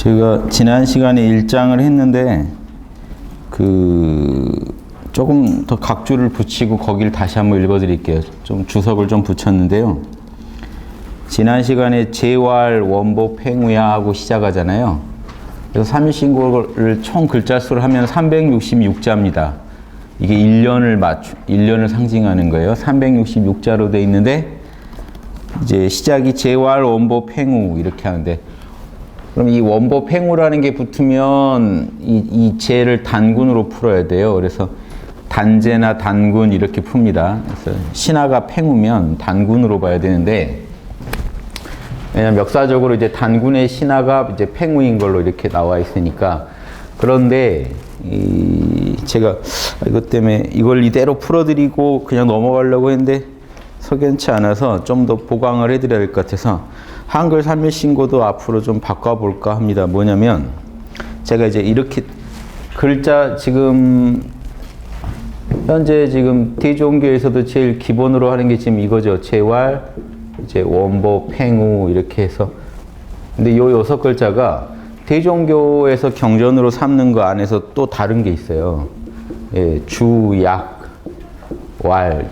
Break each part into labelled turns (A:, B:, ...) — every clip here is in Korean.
A: 제가 지난 시간에 일장을 했는데 조금 더 각주를 붙이고 거기를 다시 한번 읽어드릴게요. 좀 주석을 좀 붙였는데요. 지난 시간에 재활, 원복, 팽우야 하고 시작하잖아요. 그래서 삼일신고를 총 글자 수를 하면 366자입니다. 이게 1년을 상징하는 거예요. 366자로 돼 있는데 이제 시작이 재활, 원복, 팽우 이렇게 하는데 그럼 이 원복, 팽우라는 게 붙으면 이 재를 단군으로 풀어야 돼요. 그래서 단재나 단군 이렇게 풉니다. 그래서 신하가 팽우면 단군으로 봐야 되는데 왜냐면 역사적으로 이제 단군의 신하가 이제 팽우인 걸로 이렇게 나와 있으니까 그런데 제가 이것 때문에 이걸 이대로 풀어드리고 그냥 넘어가려고 했는데 석연치 않아서 좀 더 보강을 해드려야 될 것 같아서 한글 삼일신고도 앞으로 좀 바꿔볼까 합니다. 뭐냐면 제가 이제 이렇게 글자 현재 지금 대종교에서도 제일 기본으로 하는 게 지금 이거죠. 재활, 이제 원복, 팽우 이렇게 해서 근데 요 6글자가 대종교에서 경전으로 삼는 거 안에서 또 다른 게 있어요. 예, 주, 약, 왈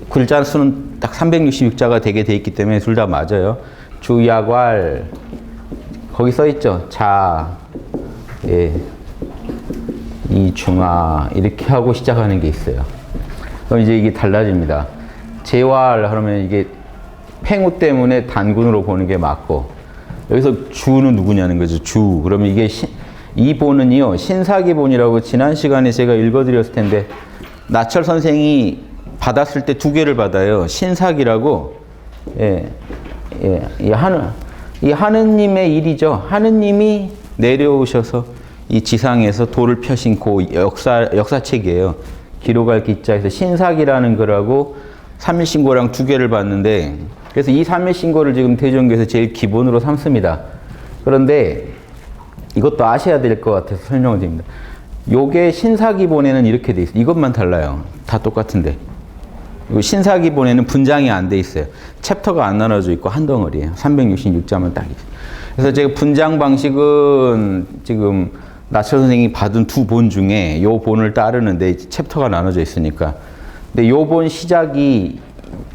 A: 글자 수는 딱 366자가 되게 돼 있기 때문에 둘 다 맞아요. 주, 약, 왈 거기 써 있죠. 자, 예, 이, 중하 이렇게 하고 시작하는 게 있어요. 그럼 이제 이게 달라집니다. 재활 하면 이게 팽우 때문에 단군으로 보는 게 맞고 여기서 주는 누구냐는 거죠. 주. 그러면 이게 이 본은요. 신사기본이라고 지난 시간에 제가 읽어드렸을 텐데 나철 선생이 받았을 때 2개를 받아요. 신사기라고 이 하느님의 일이죠. 하느님이 내려오셔서 이 지상에서 도를 펴신 그 역사책이에요. 기록할 기자에서 신사기라는 거라고 삼일신고랑 2개를 받는데 그래서 이 삼일신고를 지금 대종교에서 제일 기본으로 삼습니다. 그런데 이것도 아셔야 될 것 같아서 설명을 드립니다. 요게 신사기본에는 이렇게 돼 있어요. 이것만 달라요. 다 똑같은데. 신사기본에는 분장이 안 돼 있어요. 챕터가 안 나눠져 있고 한 덩어리예요. 366자만 딱 있어요. 그래서 제가 분장 방식은 지금 나철 선생이 받은 2본 중에 요 본을 따르는데 챕터가 나눠져 있으니까. 근데 요 본 시작이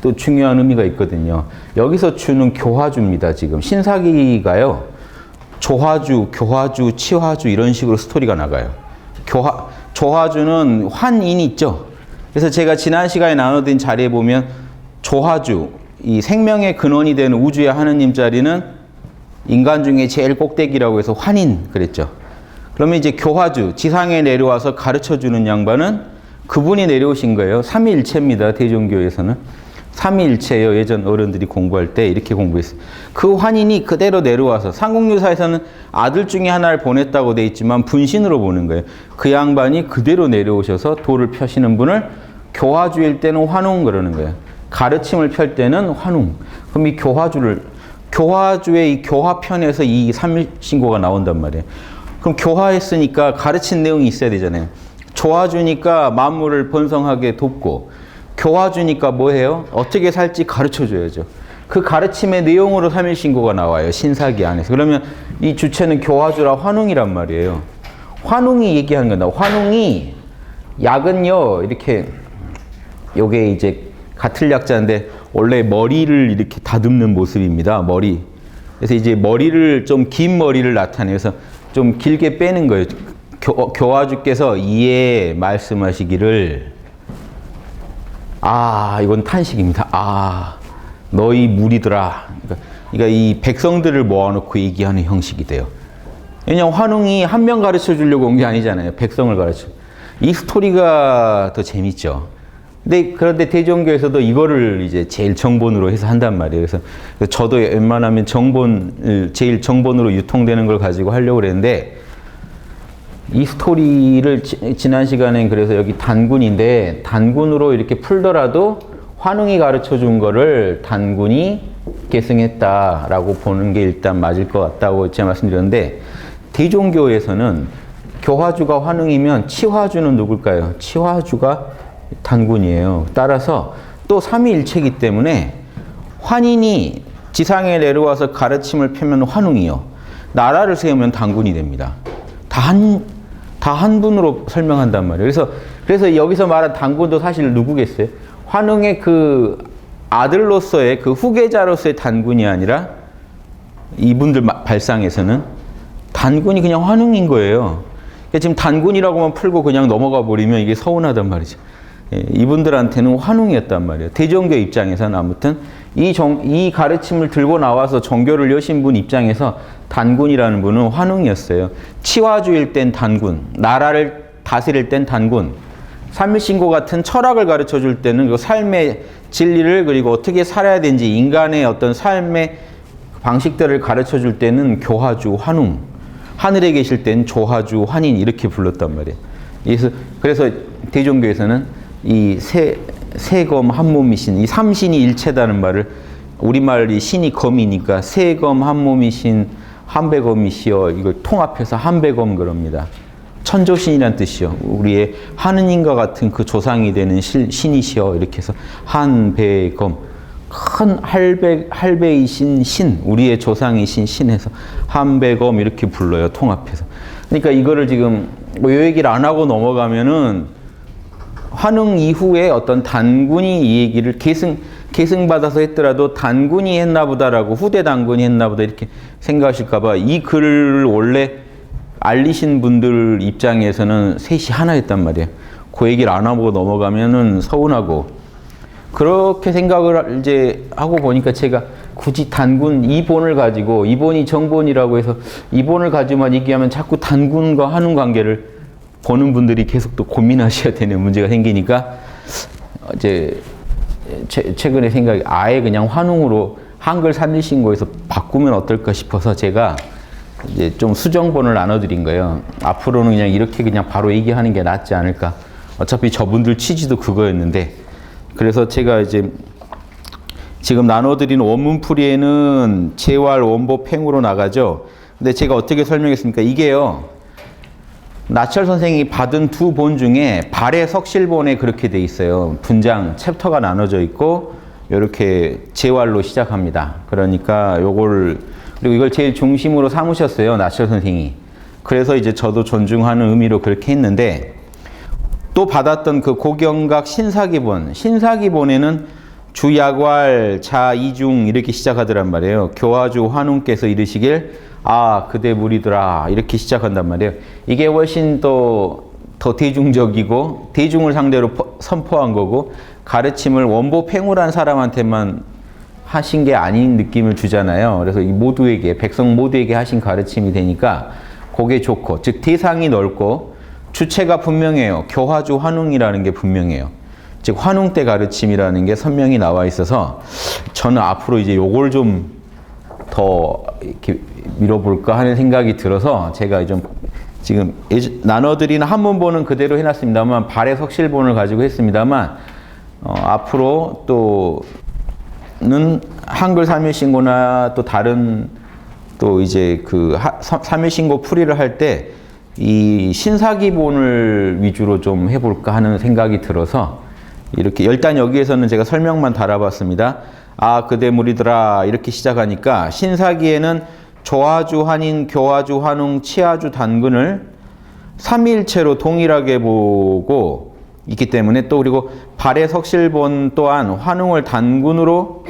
A: 또 중요한 의미가 있거든요. 여기서 주는 교화주입니다. 지금 신사기가요. 조화주, 교화주, 치화주 이런 식으로 스토리가 나가요. 조화주는 환인이 있죠. 그래서 제가 지난 시간에 나눠드린 자리에 보면 조화주, 이 생명의 근원이 되는 우주의 하느님 자리는 인간 중에 제일 꼭대기라고 해서 환인 그랬죠. 그러면 이제 교화주, 지상에 내려와서 가르쳐주는 양반은 그분이 내려오신 거예요. 삼위일체입니다. 대종교에서는. 삼위일체예요. 예전 어른들이 공부할 때 이렇게 공부했어요. 그 환인이 그대로 내려와서 삼국유사에서는 아들 중에 하나를 보냈다고 돼 있지만 분신으로 보는 거예요. 그 양반이 그대로 내려오셔서 도를 펴시는 분을 교화주일 때는 환웅 그러는 거예요. 가르침을 펼 때는 환웅. 그럼 이 교화주의 이 교화편에서 이 삼일신고가 나온단 말이에요. 그럼 교화했으니까 가르친 내용이 있어야 되잖아요. 조화주니까 만물을 번성하게 돕고 교화주니까 뭐해요? 어떻게 살지 가르쳐줘야죠. 그 가르침의 내용으로 삼일신고가 나와요. 신사기 안에서. 그러면 이 주체는 교화주라 환웅이란 말이에요. 환웅이 얘기하는 거다. 환웅이 약은요. 이렇게 요게 이제 같을 약자인데 원래 머리를 이렇게 다듬는 모습입니다. 머리. 그래서 이제 머리를 좀 긴 머리를 나타내서 좀 길게 빼는 거예요. 교화주께서 이에 말씀하시기를 이건 탄식입니다. 너희 무리들아. 그러니까 이 백성들을 모아놓고 얘기하는 형식이 돼요. 왜냐하면 환웅이 한 명 가르쳐 주려고 온 게 아니잖아요. 백성을 가르쳐. 이 스토리가 더 재밌죠. 그런데 대종교에서도 이거를 이제 제일 정본으로 해서 한단 말이에요. 그래서 저도 웬만하면 제일 정본으로 유통되는 걸 가지고 하려고 그랬는데 이 스토리를 지난 시간엔 그래서 여기 단군인데 단군으로 이렇게 풀더라도 환웅이 가르쳐 준 거를 단군이 계승했다라고 보는 게 일단 맞을 것 같다고 제가 말씀드렸는데 대종교에서는 교화주가 환웅이면 치화주는 누굴까요? 치화주가 단군이에요. 따라서 또 삼위일체이기 때문에 환인이 지상에 내려와서 가르침을 펴면 환웅이요. 나라를 세우면 단군이 됩니다. 다 한 분으로 설명한단 말이에요. 그래서 여기서 말한 단군도 사실 누구겠어요? 환웅의 그 아들로서의 그 후계자로서의 단군이 아니라 이분들 발상에서는 단군이 그냥 환웅인 거예요. 그러니까 지금 단군이라고만 풀고 그냥 넘어가 버리면 이게 서운하단 말이죠. 예, 이분들한테는 환웅이었단 말이에요. 대종교 입장에서는 아무튼 이 가르침을 들고 나와서 정교를 여신 분 입장에서 단군이라는 분은 환웅이었어요. 치화주일 땐 단군, 나라를 다스릴 땐 단군, 삼일신고 같은 철학을 가르쳐 줄 때는 그 삶의 진리를 그리고 어떻게 살아야 되는지 인간의 어떤 삶의 방식들을 가르쳐 줄 때는 교화주, 환웅, 하늘에 계실 땐 조화주, 환인 이렇게 불렀단 말이에요. 그래서 대종교에서는 이 세검 한몸이신 이 삼신이 일체다는 말을 우리말이 신이 검이니까 세검 한몸이신 한배검이시여 이걸 통합해서 한배검 그럽니다. 천조신이란 뜻이요. 우리의 하느님과 같은 그 조상이 되는 신이시여 이렇게 해서 한배검 큰 할배이신 신 우리의 조상이신 신해서 한배검 이렇게 불러요. 통합해서. 그러니까 이거를 지금 뭐 이 얘기를 안 하고 넘어가면은 환웅 이후에 어떤 단군이 이 얘기를 계승받아서 했더라도 단군이 했나 보다라고 후대 단군이 했나 보다 이렇게 생각하실까 봐 이 글을 원래 알리신 분들 입장에서는 셋이 하나였단 말이에요. 그 얘기를 안 하고 넘어가면은 서운하고 그렇게 생각을 이제 하고 보니까 제가 굳이 단군 2본을 가지고 2본이 정본이라고 해서 2본을 가지고만 얘기하면 자꾸 단군과 환웅 관계를 보는 분들이 계속 또 고민하셔야 되는 문제가 생기니까 이제 최근에 생각이 아예 그냥 환웅으로 한글 삼일신고에서 바꾸면 어떨까 싶어서 제가 이제 좀 수정본을 나눠드린 거예요. 앞으로는 그냥 이렇게 그냥 바로 얘기하는 게 낫지 않을까. 어차피 저분들 취지도 그거였는데 그래서 제가 이제 지금 나눠드린 원문풀이에는 재활, 원보, 팽으로 나가죠. 근데 제가 어떻게 설명했습니까? 이게요. 나철 선생이 받은 두 본 중에 발해 석실본에 그렇게 돼 있어요. 분장, 챕터가 나눠져 있고 이렇게 재활로 시작합니다. 그러니까 그리고 이걸 제일 중심으로 삼으셨어요. 나철 선생이. 그래서 이제 저도 존중하는 의미로 그렇게 했는데 또 받았던 그 고경각 신사기본에는 주야괄 자이중 이렇게 시작하더란 말이에요. 교화주 환웅께서 이르시길 아 그대 무리들아 이렇게 시작한단 말이에요. 이게 훨씬 더 대중적이고 대중을 상대로 선포한 거고 가르침을 원보 팽우란 사람한테만 하신 게 아닌 느낌을 주잖아요. 그래서 이 모두에게 백성 모두에게 하신 가르침이 되니까 그게 좋고 즉 대상이 넓고 주체가 분명해요. 교화주 환웅이라는 게 분명해요. 즉 환웅 때 가르침이라는 게 선명히 나와 있어서 저는 앞으로 이제 요걸 좀 더 이렇게 밀어볼까 하는 생각이 들어서 제가 좀 지금 나눠드린 한문본은 그대로 해놨습니다만 발해 석실본을 가지고 했습니다만 앞으로 또는 한글 삼일신고나 또 다른 또 이제 그 삼일신고 풀이를 할 때 이 신사기본을 위주로 좀 해볼까 하는 생각이 들어서 이렇게 일단 여기에서는 제가 설명만 달아봤습니다. 아 그대 무리들아 이렇게 시작하니까 신사기에는 조화주 환인, 교화주 환웅, 치화주 단군을 삼위일체로 동일하게 보고 있기 때문에 또 그리고 발해 석실본 또한 환웅을 단군으로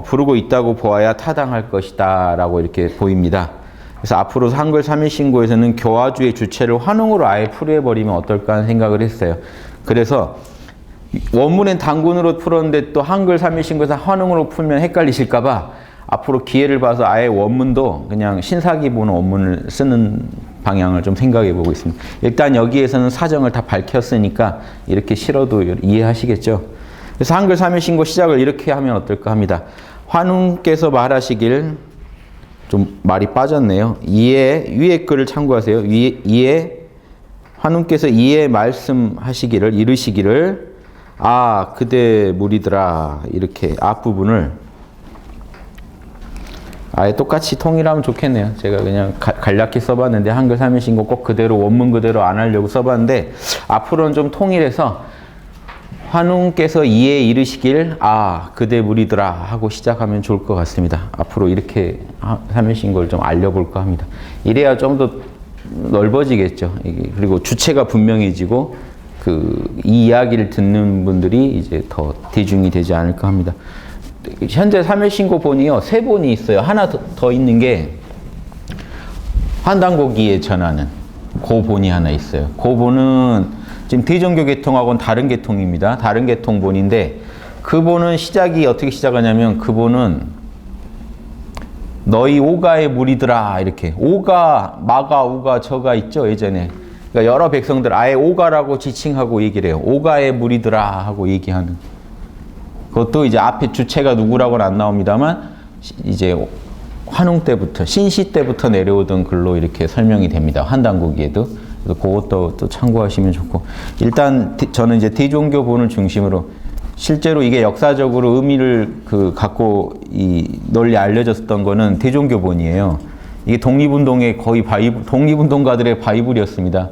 A: 부르고 있다고 보아야 타당할 것이다 라고 이렇게 보입니다. 그래서 앞으로 한글 삼일신고에서는 교화주의 주체를 환웅으로 아예 풀이해버리면 어떨까 하는 생각을 했어요. 그래서 원문엔 단군으로 풀었는데 또 한글 삼일신고에서 환웅으로 풀면 헷갈리실까봐 앞으로 기회를 봐서 아예 원문도 그냥 신사기본 원문을 쓰는 방향을 좀 생각해 보고 있습니다. 일단 여기에서는 사정을 다 밝혔으니까 이렇게 싫어도 이해하시겠죠. 그래서 한글 삼일신고 시작을 이렇게 하면 어떨까 합니다. 환웅께서 말하시길 좀 말이 빠졌네요. 위에 글을 참고하세요. 위에 환웅께서 이에 말씀하시기를 이르시기를 아 그대 무리들아 이렇게 앞부분을 아예 똑같이 통일하면 좋겠네요. 제가 그냥 간략히 써봤는데 한글 삼일신고 꼭 그대로 원문 그대로 안 하려고 써봤는데 앞으로는 좀 통일해서 환웅께서 이에 이르시길 아 그대 무리들아 하고 시작하면 좋을 것 같습니다. 앞으로 이렇게 삼일신고를 좀 알려볼까 합니다. 이래야 좀 더 넓어지겠죠. 그리고 주체가 분명해지고 이 이야기를 듣는 분들이 이제 더 대중이 되지 않을까 합니다. 현재 삼일신고 본이요, 3본이 있어요. 하나 더 있는 게 환단고기에 전하는 그 본이 하나 있어요. 그 본은 지금 대종교 계통하고는 다른 계통입니다. 다른 계통본인데 그 본은 시작이 어떻게 시작하냐면 그 본은 너희 오가의 무리들아 이렇게 오가, 마가, 우가, 저가 있죠 예전에. 그러니까 여러 백성들 아예 오가라고 지칭하고 얘기를 해요. 오가의 무리들아 하고 얘기하는. 그것도 이제 앞에 주체가 누구라고는 안 나옵니다만 이제 환웅 때부터 신시 때부터 내려오던 글로 이렇게 설명이 됩니다. 환단고기에도. 그래서 그것도 또 참고하시면 좋고, 일단 저는 이제 대종교본을 중심으로 실제로 이게 역사적으로 의미를 갖고 널리 알려졌던 거는 대종교본이에요. 이게 독립운동의 거의 독립운동가들의 바이블이었습니다.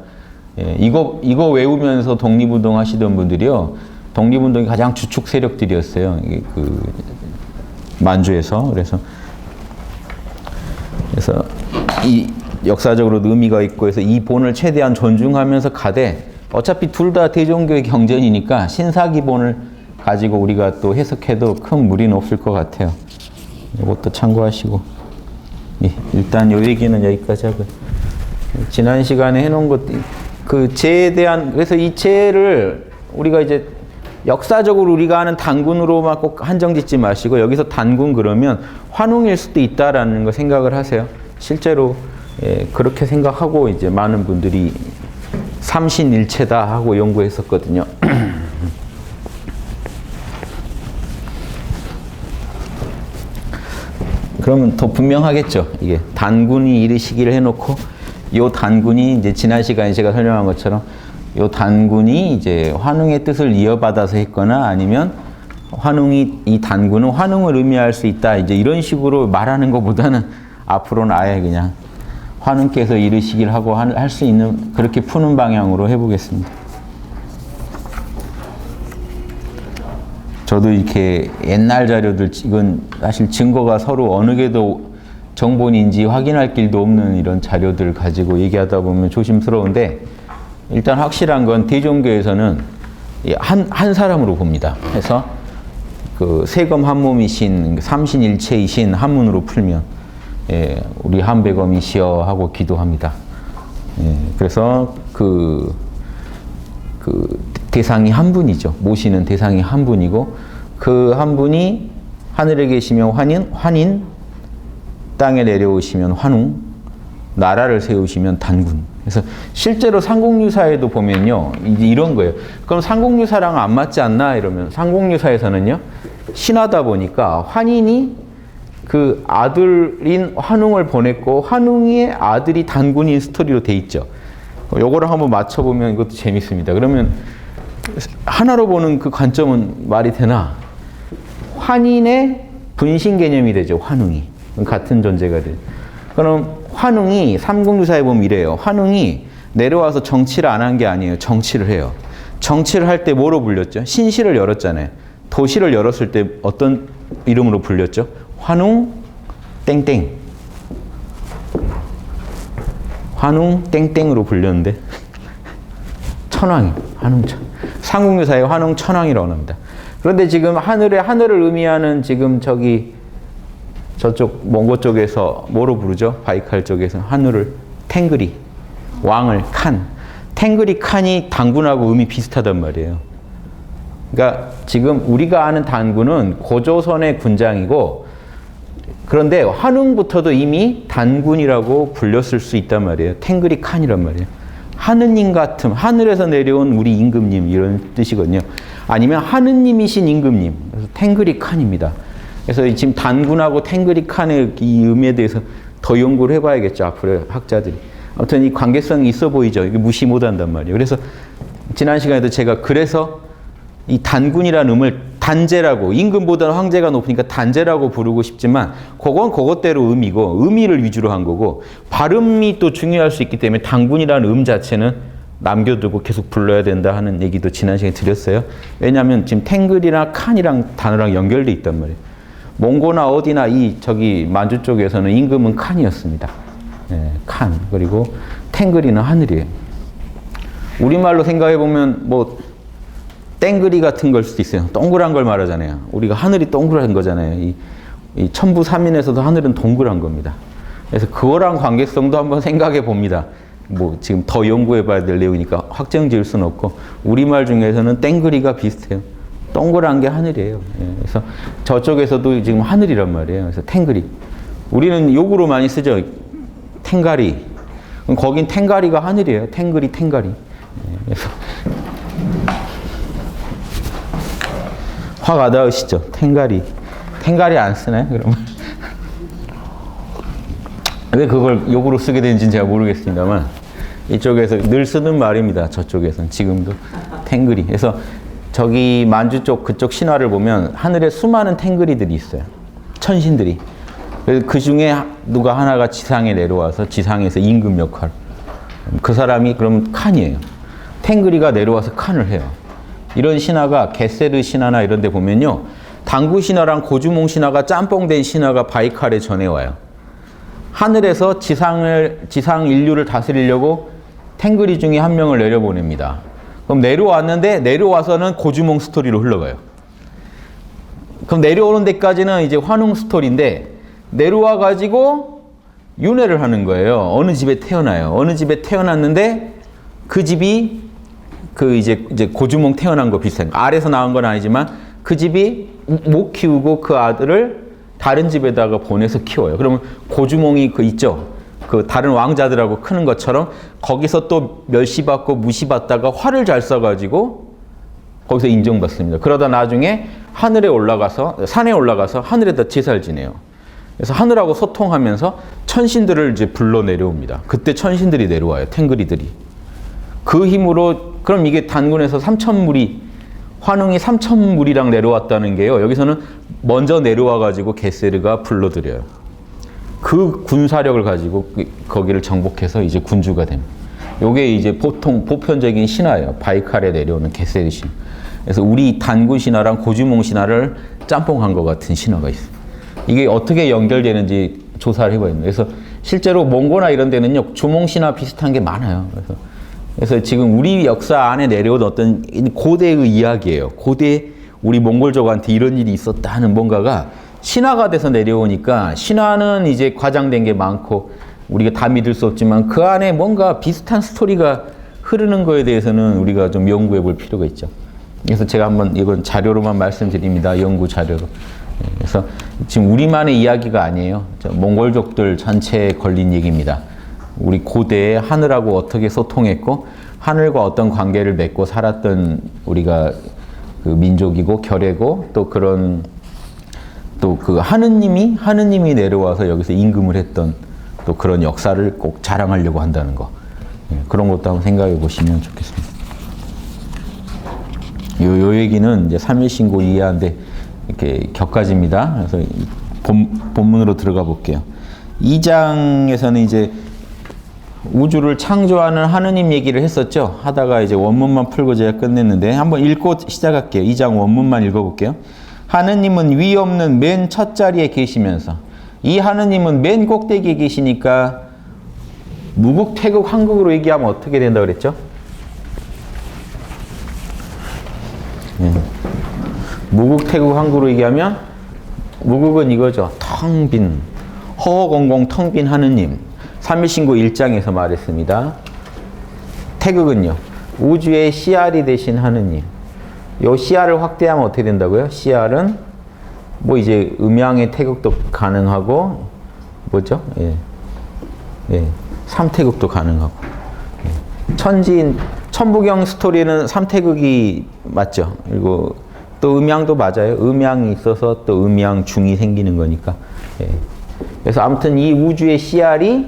A: 예, 이거 외우면서 독립운동 하시던 분들이요, 독립운동의 가장 주축 세력들이었어요. 이게 만주에서. 그래서 이 역사적으로도 의미가 있고 해서 이 본을 최대한 존중하면서 가되, 어차피 둘 다 대종교의 경전이니까 신사기본을 가지고 우리가 또 해석해도 큰 무리는 없을 것 같아요. 이것도 참고하시고. 예, 일단 요 얘기는 여기까지 하고요. 지난 시간에 해놓은 것, 재에 대한, 그래서 이 재를 우리가 이제 역사적으로 우리가 아는 단군으로만 꼭 한정 짓지 마시고, 여기서 단군 그러면 환웅일 수도 있다라는 거 생각을 하세요. 실제로 그렇게 생각하고 이제 많은 분들이 삼신일체다 하고 연구했었거든요. 그러면 더 분명하겠죠. 이게 단군이 이르시기를 해놓고, 요 단군이 이제 지난 시간에 제가 설명한 것처럼 요 단군이 이제 환웅의 뜻을 이어받아서 했거나, 아니면 이 단군은 환웅을 의미할 수 있다, 이제 이런 식으로 말하는 것보다는 앞으로는 아예 그냥 환웅께서 이르시길 하고 할 수 있는, 그렇게 푸는 방향으로 해보겠습니다. 저도 이렇게 옛날 자료들, 이건 사실 증거가 서로 어느 게 더 정본인지 확인할 길도 없는 이런 자료들 가지고 얘기하다 보면 조심스러운데, 일단 확실한 건 대종교에서는 한 사람으로 봅니다. 그래서 세검 한 몸이신, 삼신일체이신 한문으로 풀면 우리 한백엄이시여 하고 기도합니다. 그래서 대상이 한 분이죠. 모시는 대상이 한 분이고, 그 한 분이 하늘에 계시면 환인, 땅에 내려오시면 환웅, 나라를 세우시면 단군. 그래서 실제로 상공유사에도 보면요, 이제 이런 거예요. 그럼 상공유사랑 안 맞지 않나 이러면, 상공유사에서는요, 신하다 보니까 환인이 그 아들인 환웅을 보냈고, 환웅의 아들이 단군인 스토리로 돼 있죠. 요거를 한번 맞춰보면 이것도 재밌습니다. 그러면 하나로 보는 그 관점은 말이 되나? 환인의 분신 개념이 되죠, 환웅이. 같은 존재가 돼요. 그럼 환웅이, 삼공유사에 보면 이래요. 환웅이 내려와서 정치를 안 한 게 아니에요. 정치를 해요. 정치를 할 때 뭐로 불렸죠? 신시를 열었잖아요. 도시를 열었을 때 어떤 이름으로 불렸죠? 환웅 땡땡. 환웅 땡땡으로 불렸는데 천왕이, 환웅천. 상공유사의 환웅 천왕이라고 합니다. 그런데 지금 하늘을 의미하는 지금 저쪽 몽고 쪽에서 뭐로 부르죠? 바이칼 쪽에서 하늘을 탱그리, 왕을 칸. 탱그리 칸이 단군하고 의미 비슷하단 말이에요. 그러니까 지금 우리가 아는 단군은 고조선의 군장이고, 그런데 환웅부터도 이미 단군이라고 불렸을 수 있단 말이에요. 탱그리 칸이란 말이에요. 하느님 같은, 하늘에서 내려온 우리 임금님, 이런 뜻이거든요. 아니면 하느님이신 임금님, 그래서 탱그리 칸입니다. 그래서 지금 단군하고 탱그리 칸의 이 의미에 대해서 더 연구를 해봐야겠죠, 앞으로 학자들이. 아무튼 이 관계성이 있어 보이죠. 이게 무시 못한단 말이에요. 그래서 지난 시간에도 제가 그래서 이 단군이라는 음을 단제라고, 임금보다는 황제가 높으니까 단제라고 부르고 싶지만, 그건 그것대로 의미고, 의미를 위주로 한 거고, 발음이 또 중요할 수 있기 때문에 단군이라는 자체는 남겨두고 계속 불러야 된다 하는 얘기도 지난 시간에 드렸어요. 왜냐하면 지금 탱글이나 칸이랑 단어랑 연결돼 있단 말이에요. 몽고나 어디나 저기 만주 쪽에서는 임금은 칸이었습니다. 예, 칸. 그리고 탱글이는 하늘이에요. 우리말로 생각해보면 뭐 땡그리 같은 걸 수도 있어요. 동그란 걸 말하잖아요. 우리가 하늘이 동그란 거잖아요. 이 천부삼인에서도 하늘은 동그란 겁니다. 그래서 그거랑 관계성도 한번 생각해 봅니다. 뭐 지금 더 연구해 봐야 될 내용이니까 확정 지을 수는 없고 우리말 중에서는 땡그리가 비슷해요. 동그란 게 하늘이에요. 예, 그래서 저쪽에서도 지금 하늘이란 말이에요. 그래서 탱그리. 우리는 욕으로 많이 쓰죠. 탱가리. 그럼 거긴 탱가리가 하늘이에요. 탱그리, 탱가리. 예, 그래서 화가 닿으시죠? 탱가리. 탱가리 안 쓰나요? 그러면 왜 그걸 욕으로 쓰게 되는지는 제가 모르겠습니다만 이쪽에서 늘 쓰는 말입니다. 저쪽에서는 지금도 탱그리. 그래서 저기 만주 쪽 그쪽 신화를 보면 하늘에 수많은 탱그리들이 있어요. 천신들이. 그 중에 누가 하나가 지상에 내려와서 지상에서 임금 역할. 그 사람이 그럼 칸이에요. 탱그리가 내려와서 칸을 해요. 이런 신화가 게세르 신화나 이런 데 보면요. 당구 신화랑 고주몽 신화가 짬뽕된 신화가 바이칼에 전해와요. 하늘에서 지상 인류를 다스리려고 탱그리 중에 한 명을 내려보냅니다. 그럼 내려왔는데 내려와서는 고주몽 스토리로 흘러가요. 그럼 내려오는 데까지는 이제 환웅 스토리인데 내려와 가지고 윤회를 하는 거예요. 어느 집에 태어나요. 어느 집에 태어났는데 그 집이 그 이제 고주몽 태어난 거 비슷한 거. 아래서 나온 건 아니지만 그 집이 못 키우고 그 아들을 다른 집에다가 보내서 키워요. 그러면 고주몽이 그 있죠. 그 다른 왕자들하고 크는 것처럼 거기서 또 멸시받고 무시받다가 화를 잘 써가지고 거기서 인정받습니다. 그러다 나중에 하늘에 올라가서 산에 올라가서 하늘에다 제사를 지내요. 그래서 하늘하고 소통하면서 천신들을 이제 불러 내려옵니다. 그때 천신들이 내려와요. 탱그리들이. 그 힘으로 그럼 이게 단군에서 3천물이 환웅이 3천물이랑 내려왔다는 게요. 여기서는 먼저 내려와가지고 게세르가 불러들여요. 그 군사력을 가지고 거기를 정복해서 이제 군주가 됩니다. 요게 이제 보통 보편적인 신화예요. 바이칼에 내려오는 게세르 신화. 그래서 우리 단군 신화랑 고주몽 신화를 짬뽕한 것 같은 신화가 있어요. 이게 어떻게 연결되는지 조사를 해봐야 됩니다. 그래서 실제로 몽고나 이런 데는요, 주몽 신화 비슷한 게 많아요. 그래서 지금 우리 역사 안에 내려온 어떤 고대의 이야기예요. 고대 우리 몽골족한테 이런 일이 있었다 하는 뭔가가 신화가 돼서 내려오니까 신화는 이제 과장된 게 많고 우리가 다 믿을 수 없지만 그 안에 뭔가 비슷한 스토리가 흐르는 거에 대해서는 우리가 좀 연구해 볼 필요가 있죠. 그래서 제가 한번 이건 자료로만 말씀드립니다. 연구 자료로. 그래서 지금 우리만의 이야기가 아니에요. 몽골족들 전체에 걸린 얘기입니다. 우리 고대에 하늘하고 어떻게 소통했고 하늘과 어떤 관계를 맺고 살았던 우리가 그 민족이고 결례고 또 그런 또 그 하느님이 내려와서 여기서 임금을 했던 또 그런 역사를 꼭 자랑하려고 한다는 거. 그런 것도 한번 생각해 보시면 좋겠습니다. 요 얘기는 이제 삼일신고 이해하는데 이렇게 격가집니다. 그래서 본문으로 들어가 볼게요. 2장에서는 이제 우주를 창조하는 하느님 얘기를 했었죠. 하다가 이제 원문만 풀고 제가 끝냈는데 한번 읽고 시작할게요. 2장 원문만 읽어볼게요. 하느님은 위 없는 맨 첫 자리에 계시면서 이 하느님은 맨 꼭대기에 계시니까 무국태국 한국으로 얘기하면 어떻게 된다고 그랬죠? 무국태국 한국으로 얘기하면 무국은 이거죠. 텅 빈, 허허공공 텅 빈 하느님. 삼일신고 1장에서 말했습니다. 태극은요. 우주의 씨알이 되신 하느님. 요 씨알을 확대하면 어떻게 된다고요? 씨알은 뭐 이제 음양의 태극도 가능하고 뭐죠? 삼태극도 가능하고. 천부경 스토리는 삼태극이 맞죠. 그리고 또 음양도 맞아요. 음양이 있어서 또 음양중이 생기는 거니까. 그래서 아무튼 이 우주의 씨알이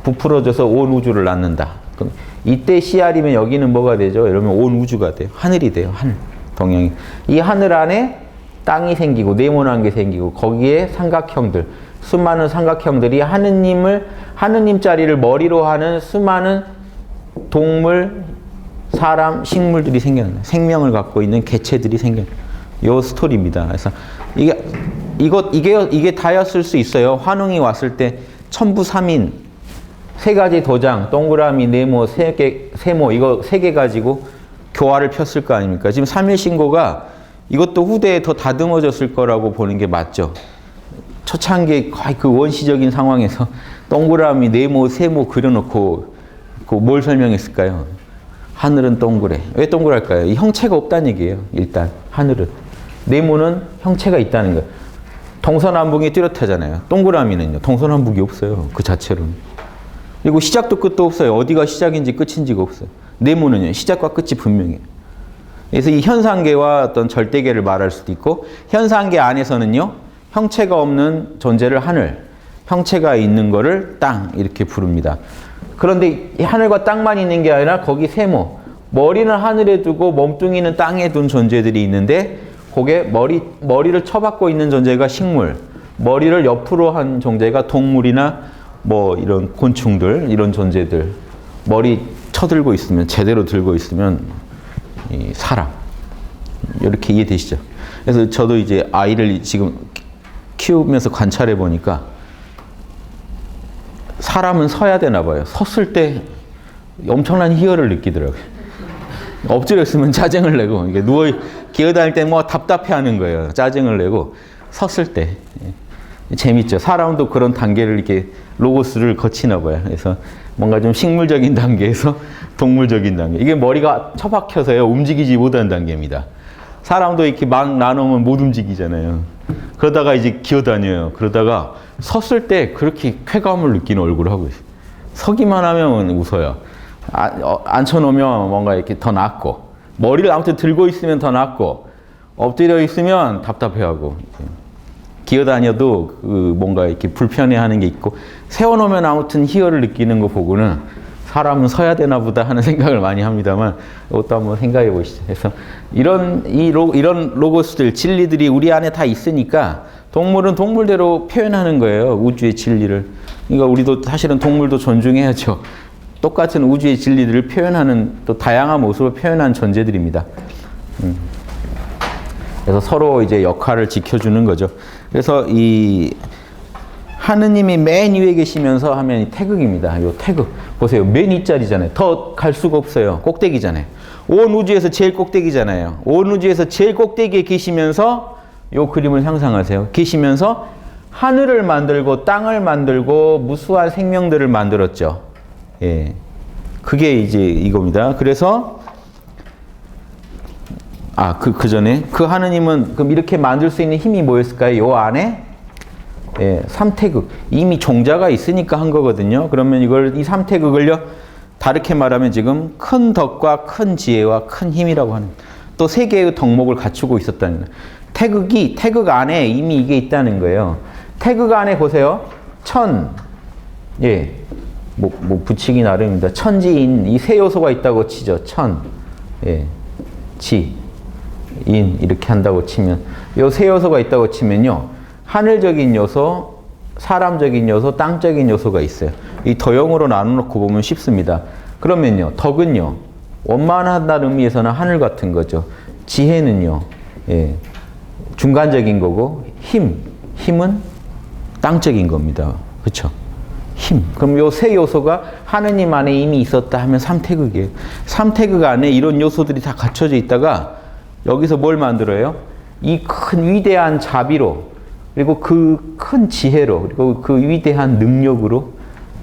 A: 부풀어져서 온 우주를 낳는다. 그럼 이때 씨알이면 여기는 뭐가 되죠? 이러면 온 우주가 돼요. 하늘이 돼요. 하늘. 동양이. 이 하늘 안에 땅이 생기고 네모난 게 생기고 거기에 삼각형들, 수많은 삼각형들이 하느님 자리를 머리로 하는 수많은 동물, 사람, 식물들이 생겨나요. 생명을 갖고 있는 개체들이 생겨나요. 요 스토리입니다. 그래서 이게 다였을 수 있어요. 환웅이 왔을 때 천부삼인 세 가지 도장, 동그라미, 네모, 세모 이거 세 개 가지고 교화를 폈을 거 아닙니까? 지금 삼일신고가 이것도 후대에 더 다듬어졌을 거라고 보는 게 맞죠. 초창기에 거의 그 원시적인 상황에서 동그라미, 네모, 세모 그려놓고 뭘 설명했을까요? 하늘은 동그래. 왜 동그랄까요? 이 형체가 없다는 얘기예요. 일단 하늘은. 네모는 형체가 있다는 거예요. 동서남북이 뚜렷하잖아요. 동그라미는요. 동서남북이 없어요. 그 자체로는. 그리고 시작도 끝도 없어요. 어디가 시작인지 끝인지가 없어요. 네모는요. 시작과 끝이 분명해요. 그래서 이 현상계와 어떤 절대계를 말할 수도 있고 현상계 안에서는요. 형체가 없는 존재를 하늘, 형체가 있는 거를 땅 이렇게 부릅니다. 그런데 이 하늘과 땅만 있는 게 아니라 거기 세모, 머리는 하늘에 두고 몸뚱이는 땅에 둔 존재들이 있는데 그게 머리를 쳐박고 있는 존재가 식물, 머리를 옆으로 한 존재가 동물이나 뭐 이런 곤충들, 이런 존재들, 머리 쳐들고 있으면, 제대로 들고 있으면 이 사람. 이렇게 이해되시죠? 그래서 저도 이제 아이를 지금 키우면서 관찰해 보니까 사람은 서야 되나 봐요. 섰을 때 엄청난 희열을 느끼더라고요. 엎드려 있으면 짜증을 내고, 이게 기어다닐 때 뭐 답답해 하는 거예요. 짜증을 내고, 섰을 때. 재밌죠. 사람도 그런 단계를 이렇게 로고스를 거치나 봐요. 그래서 뭔가 좀 식물적인 단계에서 동물적인 단계. 이게 머리가 처박혀서요. 움직이지 못하는 단계입니다. 사람도 이렇게 막 나누면 못 움직이잖아요. 그러다가 이제 기어다녀요. 그러다가 섰을 때 그렇게 쾌감을 느끼는 얼굴을 하고 있어요. 서기만 하면 웃어요. 앉혀놓으면 뭔가 이렇게 더 낫고, 머리를 아무튼 들고 있으면 더 낫고, 엎드려 있으면 답답해하고, 기어다녀도 뭔가 이렇게 불편해하는 게 있고, 세워놓으면 아무튼 희열을 느끼는 거 보고는 사람은 서야 되나 보다 하는 생각을 많이 합니다만, 이것도 한번 생각해 보시죠. 그래서 이런 로고스들, 진리들이 우리 안에 다 있으니까 동물은 동물대로 표현하는 거예요. 우주의 진리를. 그러니까 우리도 사실은 동물도 존중해야죠. 똑같은 우주의 진리들을 표현하는, 또 다양한 모습을 표현한 존재들입니다. 그래서 서로 이제 역할을 지켜주는 거죠. 그래서 이 하느님이 맨 위에 계시면서 하면 이 태극입니다. 이 태극. 보세요. 맨 윗자리잖아요. 더 갈 수가 없어요. 꼭대기잖아요. 온 우주에서 제일 꼭대기잖아요. 온 우주에서 제일 꼭대기에 계시면서 이 그림을 상상하세요. 계시면서 하늘을 만들고 땅을 만들고 무수한 생명들을 만들었죠. 예. 그게 이제 이겁니다. 그래서 그 전에 그 하느님은 그럼 이렇게 만들 수 있는 힘이 뭐였을까요? 요 안에 삼태극, 이미 종자가 있으니까 한 거거든요. 그러면 이 삼태극을요, 다르게 말하면 지금 큰 덕과 큰 지혜와 큰 힘이라고 하는, 또 세 개의 덕목을 갖추고 있었다는 거예요. 태극 안에 이미 이게 있다는 거예요. 태극 안에 보세요. 뭐 붙이기 나름입니다. 천지인, 이 세 요소가 있다고 치죠. 지, 인 이렇게 한다고 치면, 요 세 요소가 있다고 치면요, 하늘적인 요소, 사람적인 요소, 땅적인 요소가 있어요. 이 도형으로 나눠놓고 보면 쉽습니다. 그러면요, 덕은요, 원만하다는 의미에서는 하늘 같은 거죠. 지혜는요, 중간적인 거고, 힘은 땅적인 겁니다. 그렇죠? 힘. 그럼 요 세 요소가 하느님 안에 이미 있었다 하면 삼태극이에요. 삼태극 안에 이런 요소들이 다 갖춰져 있다가 여기서 뭘 만들어요? 이 큰 위대한 자비로, 그리고 그 큰 지혜로, 그리고 그 위대한 능력으로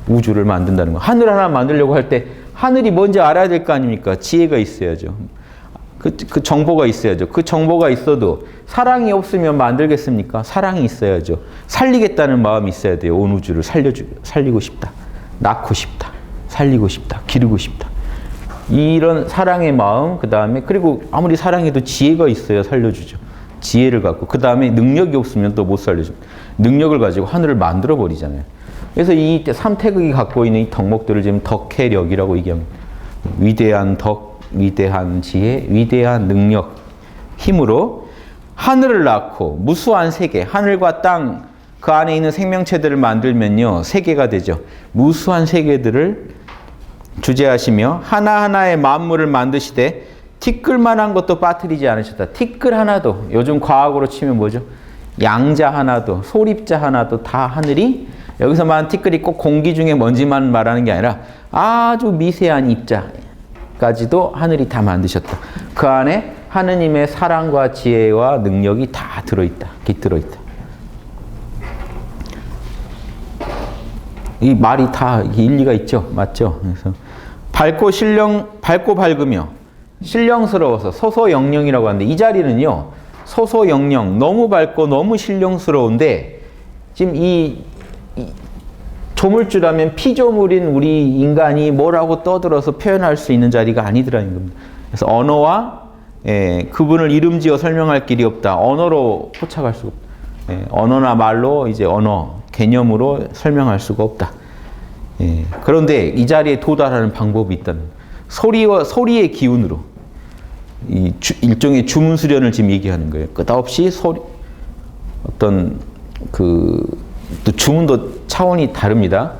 A: 우주를 만든다는 거예요. 하늘 하나 만들려고 할 때 하늘이 뭔지 알아야 될 거 아닙니까? 지혜가 있어야죠. 그 정보가 있어야죠. 그 정보가 있어도 사랑이 없으면 만들겠습니까? 사랑이 있어야죠. 살리겠다는 마음이 있어야 돼요. 온 우주를 살리고 싶다. 낳고 싶다. 살리고 싶다. 기르고 싶다. 이런 사랑의 마음, 그 다음에, 그리고 아무리 사랑해도 지혜가 있어야 살려주죠. 지혜를 갖고, 그 다음에 능력이 없으면 또 못 살려줘. 능력을 가지고 하늘을 만들어 버리잖아요. 그래서 이 삼태극이 갖고 있는 이 덕목들을 지금 덕해력이라고 얘기합니다. 위대한 덕, 위대한 지혜, 위대한 능력, 힘으로 하늘을 낳고 무수한 세계, 하늘과 땅, 그 안에 있는 생명체들을 만들면요, 세계가 되죠. 무수한 세계들을 주재하시며 하나하나의 만물을 만드시되 티끌만한 것도 빠뜨리지 않으셨다. 티끌 하나도, 요즘 과학으로 치면 뭐죠? 양자 하나도, 소립자 하나도 다 하늘이, 여기서 말하는 티끌이 꼭 공기 중에 먼지만 말하는 게 아니라 아주 미세한 입자까지도 하늘이 다 만드셨다. 그 안에 하느님의 사랑과 지혜와 능력이 다 들어있다. 깃들어 있다. 이 말이 다 일리가 있죠. 맞죠? 그래서 밝고 밝으며 신령스러워서 소소영령이라고 하는데, 이 자리는요, 소소영령, 너무 밝고 너무 신령스러운데, 지금 이 조물주라면 피조물인 우리 인간이 뭐라고 떠들어서 표현할 수 있는 자리가 아니더라는 겁니다. 그래서 언어와 그분을 이름지어 설명할 길이 없다. 언어로 포착할 수가 없다. 언어나 말로 이제 언어, 개념으로 설명할 수가 없다. 그런데 이 자리에 도달하는 방법이 있다는 거예요. 소리의 기운으로. 일종의 주문 수련을 지금 얘기하는 거예요. 끝없이 소리, 어떤 또 주문도 차원이 다릅니다.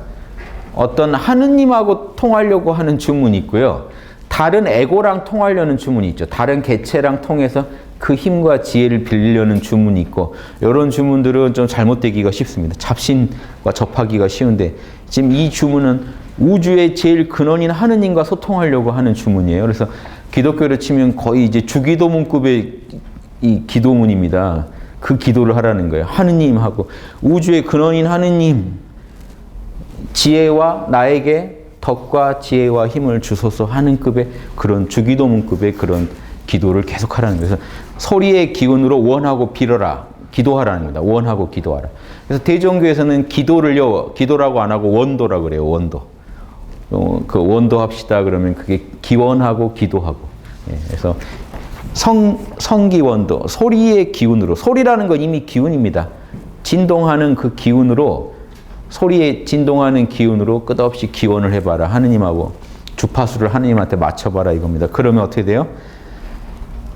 A: 어떤 하느님하고 통하려고 하는 주문이 있고요. 다른 에고랑 통하려는 주문이 있죠. 다른 개체랑 통해서 그 힘과 지혜를 빌리려는 주문이 있고, 이런 주문들은 좀 잘못되기가 쉽습니다. 잡신과 접하기가 쉬운데, 지금 이 주문은 우주의 제일 근원인 하느님과 소통하려고 하는 주문이에요. 그래서 기독교로 치면 거의 이제 주기도문급의 이 기도문입니다. 그 기도를 하라는 거예요. 하느님하고, 우주의 근원인 하느님, 지혜와 나에게 덕과 지혜와 힘을 주소서 하는 급의 그런 주기도문급의 그런 기도를 계속 하라는 거예요. 그래서 소리의 기운으로 원하고 빌어라. 기도하라는 겁니다. 원하고 기도하라. 그래서 대종교에서는 기도를요, 기도라고 안 하고 원도라고 그래요. 원도. 그 원도 합시다 그러면 그게 기원하고 기도하고. 그래서 성기원도, 소리의 기운으로. 소리라는 건 이미 기운입니다. 진동하는 그 기운으로, 소리에 진동하는 기운으로 끝없이 기원을 해봐라. 하느님하고 주파수를 하느님한테 맞춰봐라 이겁니다. 그러면 어떻게 돼요?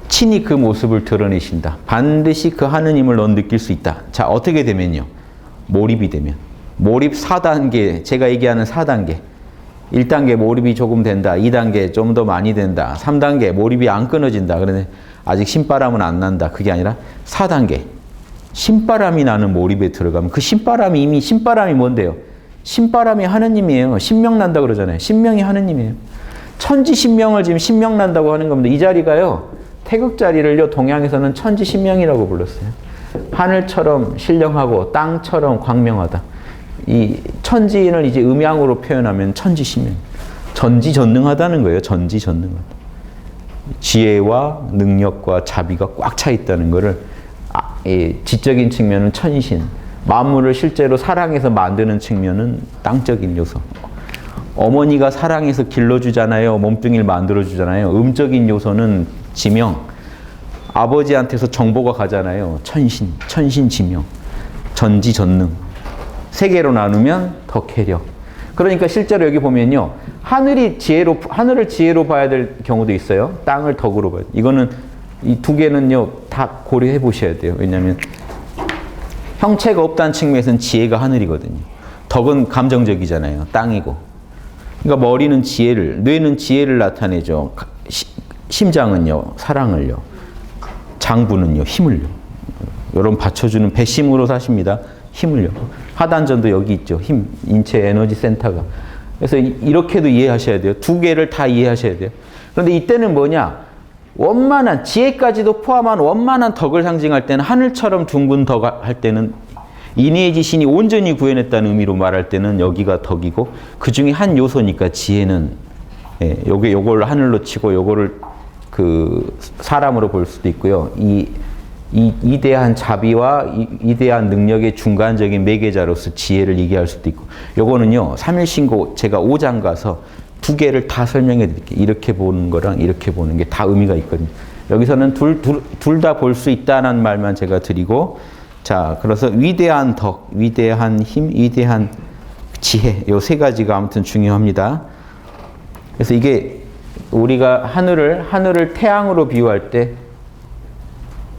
A: 친히 그 모습을 드러내신다. 반드시 그 하느님을 넌 느낄 수 있다. 자, 어떻게 되면요? 몰입이 되면. 몰입 4단계, 제가 얘기하는 4단계. 1단계 몰입이 조금 된다. 2단계 좀 더 많이 된다. 3단계 몰입이 안 끊어진다. 그런데 아직 신바람은 안 난다. 그게 아니라 4단계. 신바람이 나는 몰입에 들어가면, 그 신바람이 이미, 신바람이 뭔데요? 신바람이 하느님이에요. 신명 난다 그러잖아요. 신명이 하느님이에요. 천지신명을 지금 신명 난다고 하는 겁니다. 이 자리가요, 태극 자리를요, 동양에서는 천지신명이라고 불렀어요. 하늘처럼 신령하고 땅처럼 광명하다. 이 천지인을 이제 음양으로 표현하면 천지신명. 전지전능하다는 거예요. 전지전능하다. 지혜와 능력과 자비가 꽉 차 있다는 거를, 지적인 측면은 천신, 만물을 실제로 사랑해서 만드는 측면은 땅적인 요소. 어머니가 사랑해서 길러주잖아요. 몸뚱이를 만들어주잖아요. 음적인 요소는 지명. 아버지한테서 정보가 가잖아요. 천신, 천신지명. 전지전능. 세 개로 나누면 덕혜력. 그러니까 실제로 여기 보면요, 하늘을 지혜로 봐야 될 경우도 있어요. 땅을 덕으로 봐야 돼요. 이거는 이 두 개는요, 다 고려해 보셔야 돼요. 왜냐하면 형체가 없다는 측면에서는 지혜가 하늘이거든요. 덕은 감정적이잖아요. 땅이고. 그러니까 머리는 지혜를, 뇌는 지혜를 나타내죠. 심장은요, 사랑을요. 장부는요, 힘을요. 여러분 받쳐주는 배심으로 사십니다. 힘을요. 하단전도 여기 있죠. 힘, 인체 에너지 센터가. 그래서 이렇게도 이해하셔야 돼요. 두 개를 다 이해하셔야 돼요. 그런데 이때는 뭐냐? 원만한, 지혜까지도 포함한 원만한 덕을 상징할 때는, 하늘처럼 둥근 덕 할 때는, 인의의 지신이 온전히 구현했다는 의미로 말할 때는 여기가 덕이고, 그 중에 한 요소니까 지혜는, 요걸 하늘로 치고 요거를 그 사람으로 볼 수도 있고요. 이 이대한 자비와 이대한 능력의 중간적인 매개자로서 지혜를 얘기할 수도 있고, 요거는요, 삼일신고 제가 5장 가서 두 개를 다 설명해 드릴게요. 이렇게 보는 거랑 이렇게 보는 게 다 의미가 있거든요. 여기서는 둘 다 볼 수 있다는 말만 제가 드리고, 자, 그래서 위대한 덕, 위대한 힘, 위대한 지혜, 요 세 가지가 아무튼 중요합니다. 그래서 이게 우리가 하늘을 태양으로 비유할 때,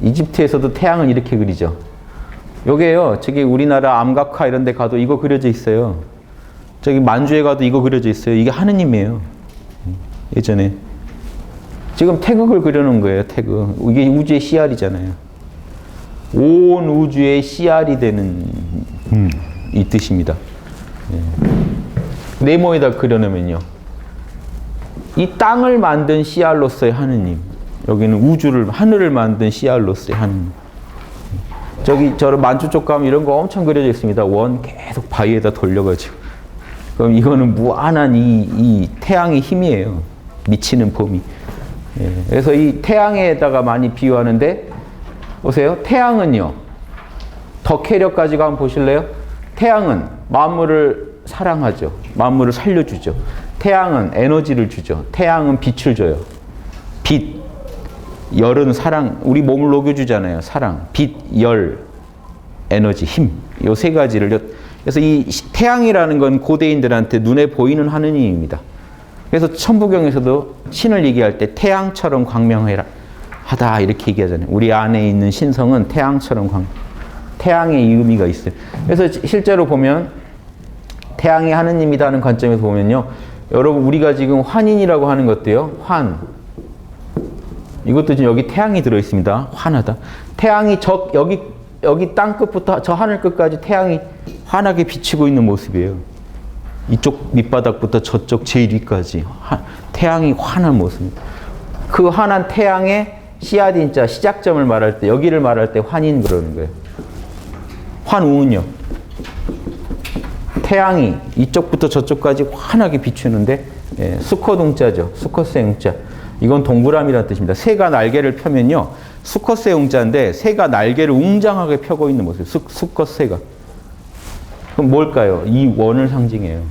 A: 이집트에서도 태양은 이렇게 그리죠. 요게요, 저기 우리나라 암각화 이런 데 가도 이거 그려져 있어요. 저기 만주에 가도 이거 그려져 있어요. 이게 하느님이에요. 예전에. 지금 태극을 그려놓은 거예요. 태극. 이게 우주의 CR이잖아요. 온 우주의 CR이 되는 이 뜻입니다. 네모에다 그려놓으면요. 이 땅을 만든 CR로서의 하느님. 여기는 우주를, 하늘을 만든 CR로서의 하느님. 저런 만주 쪽 가면 이런 거 엄청 그려져 있습니다. 원 계속 바위에다 돌려가지고. 그럼 이거는 무한한 이 태양의 힘이에요. 미치는 범위. 그래서 이 태양에다가 많이 비유하는데, 보세요. 태양은요. 덕혜력 가지고 한번 보실래요? 태양은 만물을 사랑하죠. 만물을 살려주죠. 태양은 에너지를 주죠. 태양은 빛을 줘요. 빛, 열은 사랑, 우리 몸을 녹여주잖아요. 사랑, 빛, 열, 에너지, 힘. 요 세 가지를. 그래서 이 태양이라는 건 고대인들한테 눈에 보이는 하느님입니다. 그래서 천부경에서도 신을 얘기할 때 태양처럼 광명하다 이렇게 얘기하잖아요. 우리 안에 있는 신성은 태양처럼 태양의 의미가 있어요. 그래서 실제로 보면 태양이 하느님이라는 관점에서 보면요. 여러분 우리가 지금 환인이라고 하는 것도요. 환. 이것도 지금 여기 태양이 들어있습니다. 환하다. 태양이 여기 땅 끝부터 저 하늘 끝까지 태양이 환하게 비치고 있는 모습이에요. 이쪽 밑바닥부터 저쪽 제일 위까지 태양이 환한 모습입니다. 그 환한 태양의 씨앗인자 시작점을 말할 때 여기를 말할 때 환인 그러는 거예요. 환우은요. 태양이 이쪽부터 저쪽까지 환하게 비추는데 수컷웅자죠. 수컷의 웅자. 이건 동그라미라는 뜻입니다. 새가 날개를 펴면요. 수컷의 웅자인데 새가 날개를 웅장하게 펴고 있는 모습. 수컷새가. 그럼 뭘까요? 이 원을 상징해요.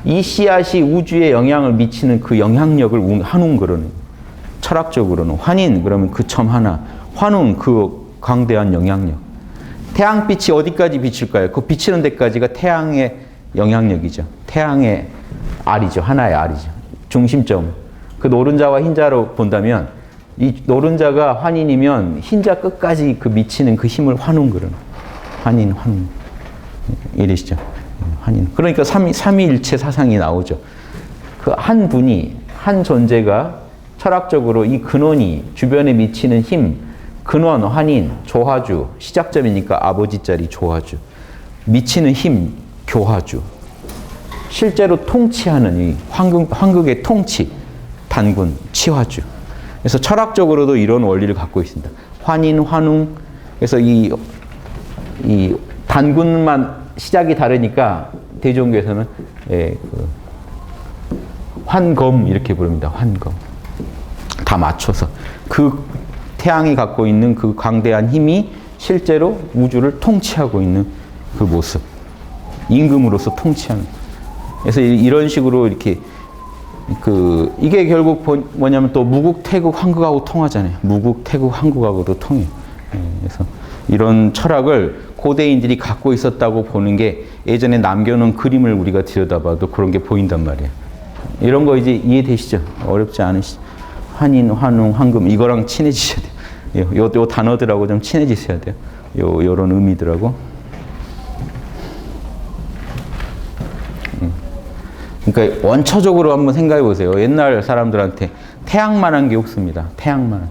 A: 이 씨앗이 우주에 영향을 미치는 그 영향력을 한웅 그러는. 철학적으로는 환인 그러면 그 점 하나. 환웅 그 광대한 영향력. 태양빛이 어디까지 비칠까요? 그 비치는 데까지가 태양의 영향력이죠. 태양의 알이죠. 하나의 알이죠. 중심점. 그 노른자와 흰자로 본다면 이 노른자가 환인이면 흰자 끝까지 그 미치는 그 힘을 환웅 그러는. 환인, 환웅. 이러시죠. 환인. 그러니까 삼위일체 사상이 나오죠. 그 한 분이, 한 존재가 철학적으로 이 근원이 주변에 미치는 힘, 근원, 환인, 조화주, 시작점이니까 아버지 자리 조화주. 미치는 힘, 교화주. 실제로 통치하는 이 황극의 통치, 단군, 치화주. 그래서 철학적으로도 이런 원리를 갖고 있습니다. 환인, 환웅. 그래서 이 단군만 시작이 다르니까 대종교에서는 환검 이렇게 부릅니다. 환검. 다 맞춰서 그 태양이 갖고 있는 그 광대한 힘이 실제로 우주를 통치하고 있는 그 모습. 임금으로서 통치하는. 그래서 이런 식으로 이렇게 이게 결국 뭐냐면 또 무국, 태국, 한국하고 통하잖아요. 무국, 태국, 한국하고도 통해요. 그래서 이런 철학을 고대인들이 갖고 있었다고 보는 게 예전에 남겨놓은 그림을 우리가 들여다봐도 그런 게 보인단 말이에요. 이런 거 이제 이해되시죠? 어렵지 않으시죠? 환인, 환웅, 황금 이거랑 친해지셔야 돼요. 요 단어들하고 좀 친해지셔야 돼요. 요런 의미들하고. 그러니까 원초적으로 한번 생각해 보세요. 옛날 사람들한테 태양만한 게 없습니다. 태양만.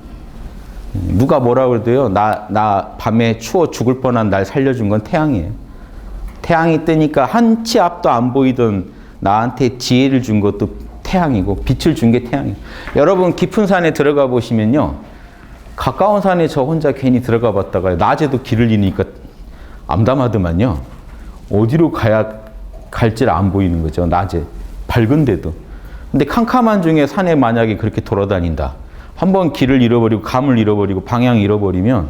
A: 누가 뭐라 그래도요. 나 밤에 추워 죽을 뻔한 날 살려준 건 태양이에요. 태양이 뜨니까 한 치 앞도 안 보이던 나한테 지혜를 준 것도 태양이고 빛을 준 게 태양이에요. 여러분 깊은 산에 들어가 보시면요. 가까운 산에 저 혼자 괜히 들어가 봤다가 낮에도 길을 잃으니까 암담하더만요. 어디로 가야 갈지 안 보이는 거죠. 낮에. 밝은데도. 근데 캄캄한 중에 산에 만약에 그렇게 돌아다닌다. 한번 길을 잃어버리고 감을 잃어버리고 방향 잃어버리면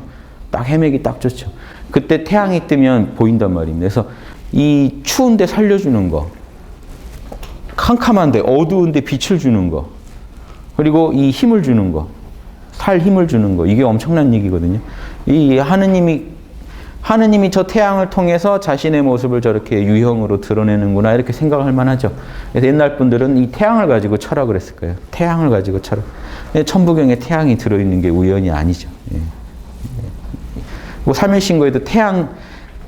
A: 딱 헤매기 딱 좋죠. 그때 태양이 뜨면 보인단 말입니다. 그래서 이 추운데 살려주는 거. 캄캄한데 어두운데 빛을 주는 거. 그리고 이 힘을 주는 거. 살 힘을 주는 거. 이게 엄청난 얘기거든요. 이 하느님이 저 태양을 통해서 자신의 모습을 저렇게 유형으로 드러내는구나 이렇게 생각할 만하죠. 그래서 옛날 분들은 이 태양을 가지고 철학을 했을 거예요. 태양을 가지고 철학. 천부경에 태양이 들어있는 게 우연이 아니죠. 뭐 삼일신고에도 태양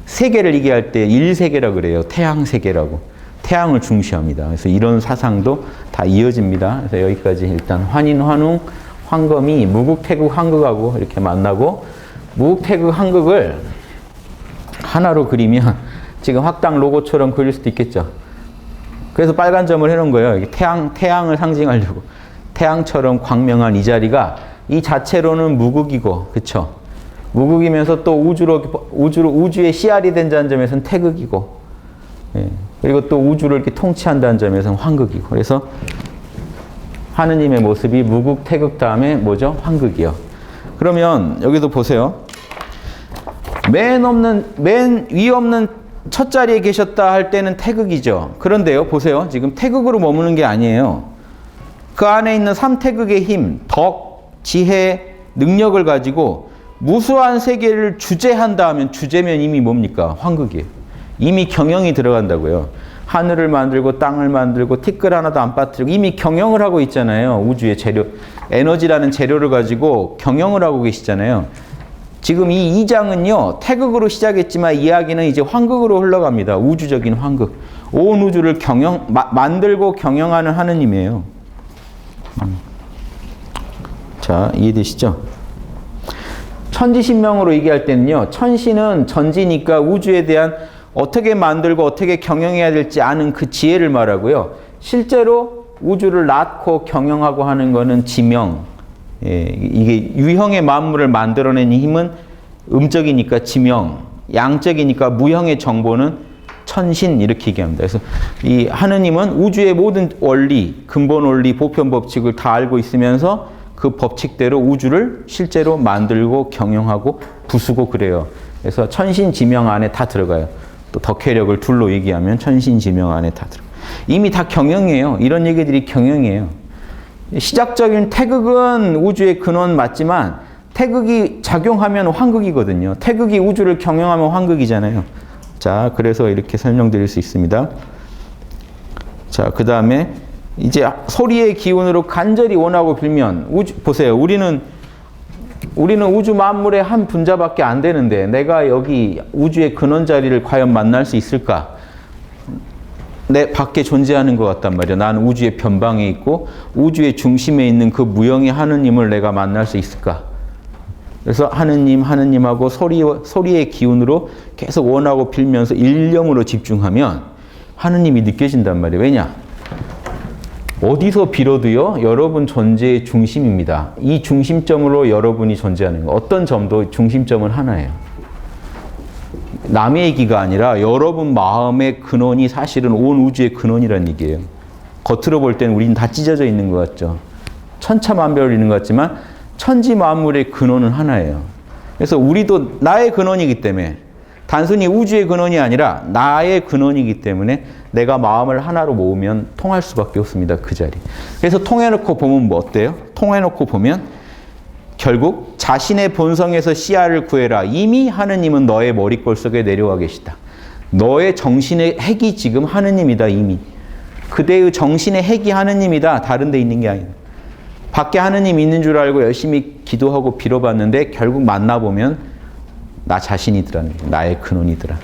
A: 세계를 얘기할 때 일세계라 그래요. 태양 세계라고. 태양을 중시합니다. 그래서 이런 사상도 다 이어집니다. 그래서 여기까지 일단 환인, 환웅, 황검이 무국태국 한극하고 이렇게 만나고, 무국태국 한극을 하나로 그리면 지금 학당 로고처럼 그릴 수도 있겠죠. 그래서 빨간 점을 해놓은 거예요. 이게 태양을 상징하려고. 태양처럼 광명한 이 자리가 이 자체로는 무극이고, 그쵸? 무극이면서 또 우주의 씨알이 된다는 점에서는 태극이고, 예. 그리고 또 우주를 이렇게 통치한다는 점에서는 황극이고. 그래서 하느님의 모습이 무극, 태극 다음에 뭐죠? 황극이요. 그러면 여기도 보세요. 맨 위 없는 첫 자리에 계셨다 할 때는 태극이죠. 그런데요, 보세요. 지금 태극으로 머무는 게 아니에요. 그 안에 있는 삼태극의 힘, 덕, 지혜, 능력을 가지고 무수한 세계를 주재한다 하면, 주재면 이미 뭡니까? 황극이에요. 이미 경영이 들어간다고요. 하늘을 만들고 땅을 만들고 티끌 하나도 안 빠뜨리고 이미 경영을 하고 있잖아요. 우주의 재료, 에너지라는 재료를 가지고 경영을 하고 계시잖아요. 지금 이 2장은요, 태극으로 시작했지만 이야기는 이제 황극으로 흘러갑니다. 우주적인 황극. 온 우주를 만들고 경영하는 하느님이에요. 자, 이해되시죠? 천지신명으로 얘기할 때는요, 천시는 전지니까 우주에 대한 어떻게 만들고 어떻게 경영해야 될지 아는 그 지혜를 말하고요. 실제로 우주를 낳고 경영하고 하는 거는 지명. 예, 이게 유형의 만물을 만들어낸 힘은 음적이니까 지명, 양적이니까 무형의 정보는 천신, 이렇게 얘기합니다. 그래서 이 하느님은 우주의 모든 원리, 근본 원리, 보편 법칙을 다 알고 있으면서 그 법칙대로 우주를 실제로 만들고 경영하고 부수고 그래요. 그래서 천신지명 안에 다 들어가요. 또 덕혜력을 둘로 얘기하면 천신지명 안에 다 들어가요. 이미 다 경영이에요. 이런 얘기들이 경영이에요. 시작적인 태극은 우주의 근원 맞지만 태극이 작용하면 황극이거든요. 태극이 우주를 경영하면 황극이잖아요. 자, 그래서 이렇게 설명드릴 수 있습니다. 자, 그 다음에 이제 소리의 기운으로 간절히 원하고 빌면, 보세요. 우리는 우주 만물의 한 분자밖에 안 되는데 내가 여기 우주의 근원 자리를 과연 만날 수 있을까? 내 밖에 존재하는 것 같단 말이야. 나는 우주의 변방에 있고 우주의 중심에 있는 그 무형의 하느님을 내가 만날 수 있을까? 그래서 하느님하고 소리의 기운으로 계속 원하고 빌면서 일념으로 집중하면 하느님이 느껴진단 말이에요. 왜냐? 어디서 빌어도요, 여러분 존재의 중심입니다. 이 중심점으로 여러분이 존재하는 거. 어떤 점도 중심점은 하나예요. 남의 얘기가 아니라 여러분 마음의 근원이 사실은 온 우주의 근원이라는 얘기예요. 겉으로 볼 때는 우리는 다 찢어져 있는 것 같죠. 천차만별 있는 것 같지만 천지 만물의 근원은 하나예요. 그래서 우리도 나의 근원이기 때문에, 단순히 우주의 근원이 아니라 나의 근원이기 때문에 내가 마음을 하나로 모으면 통할 수밖에 없습니다. 그 자리. 그래서 통해놓고 보면 뭐 어때요? 통해놓고 보면 결국 자신의 본성에서 씨알을 구해라. 이미 하느님은 너의 머리골 속에 내려와 계시다. 너의 정신의 핵이 지금 하느님이다. 이미. 그대의 정신의 핵이 하느님이다. 다른 데 있는 게 아니다. 밖에 하느님 있는 줄 알고 열심히 기도하고 빌어봤는데 결국 만나보면 나 자신이더라. 나의 근원이더라.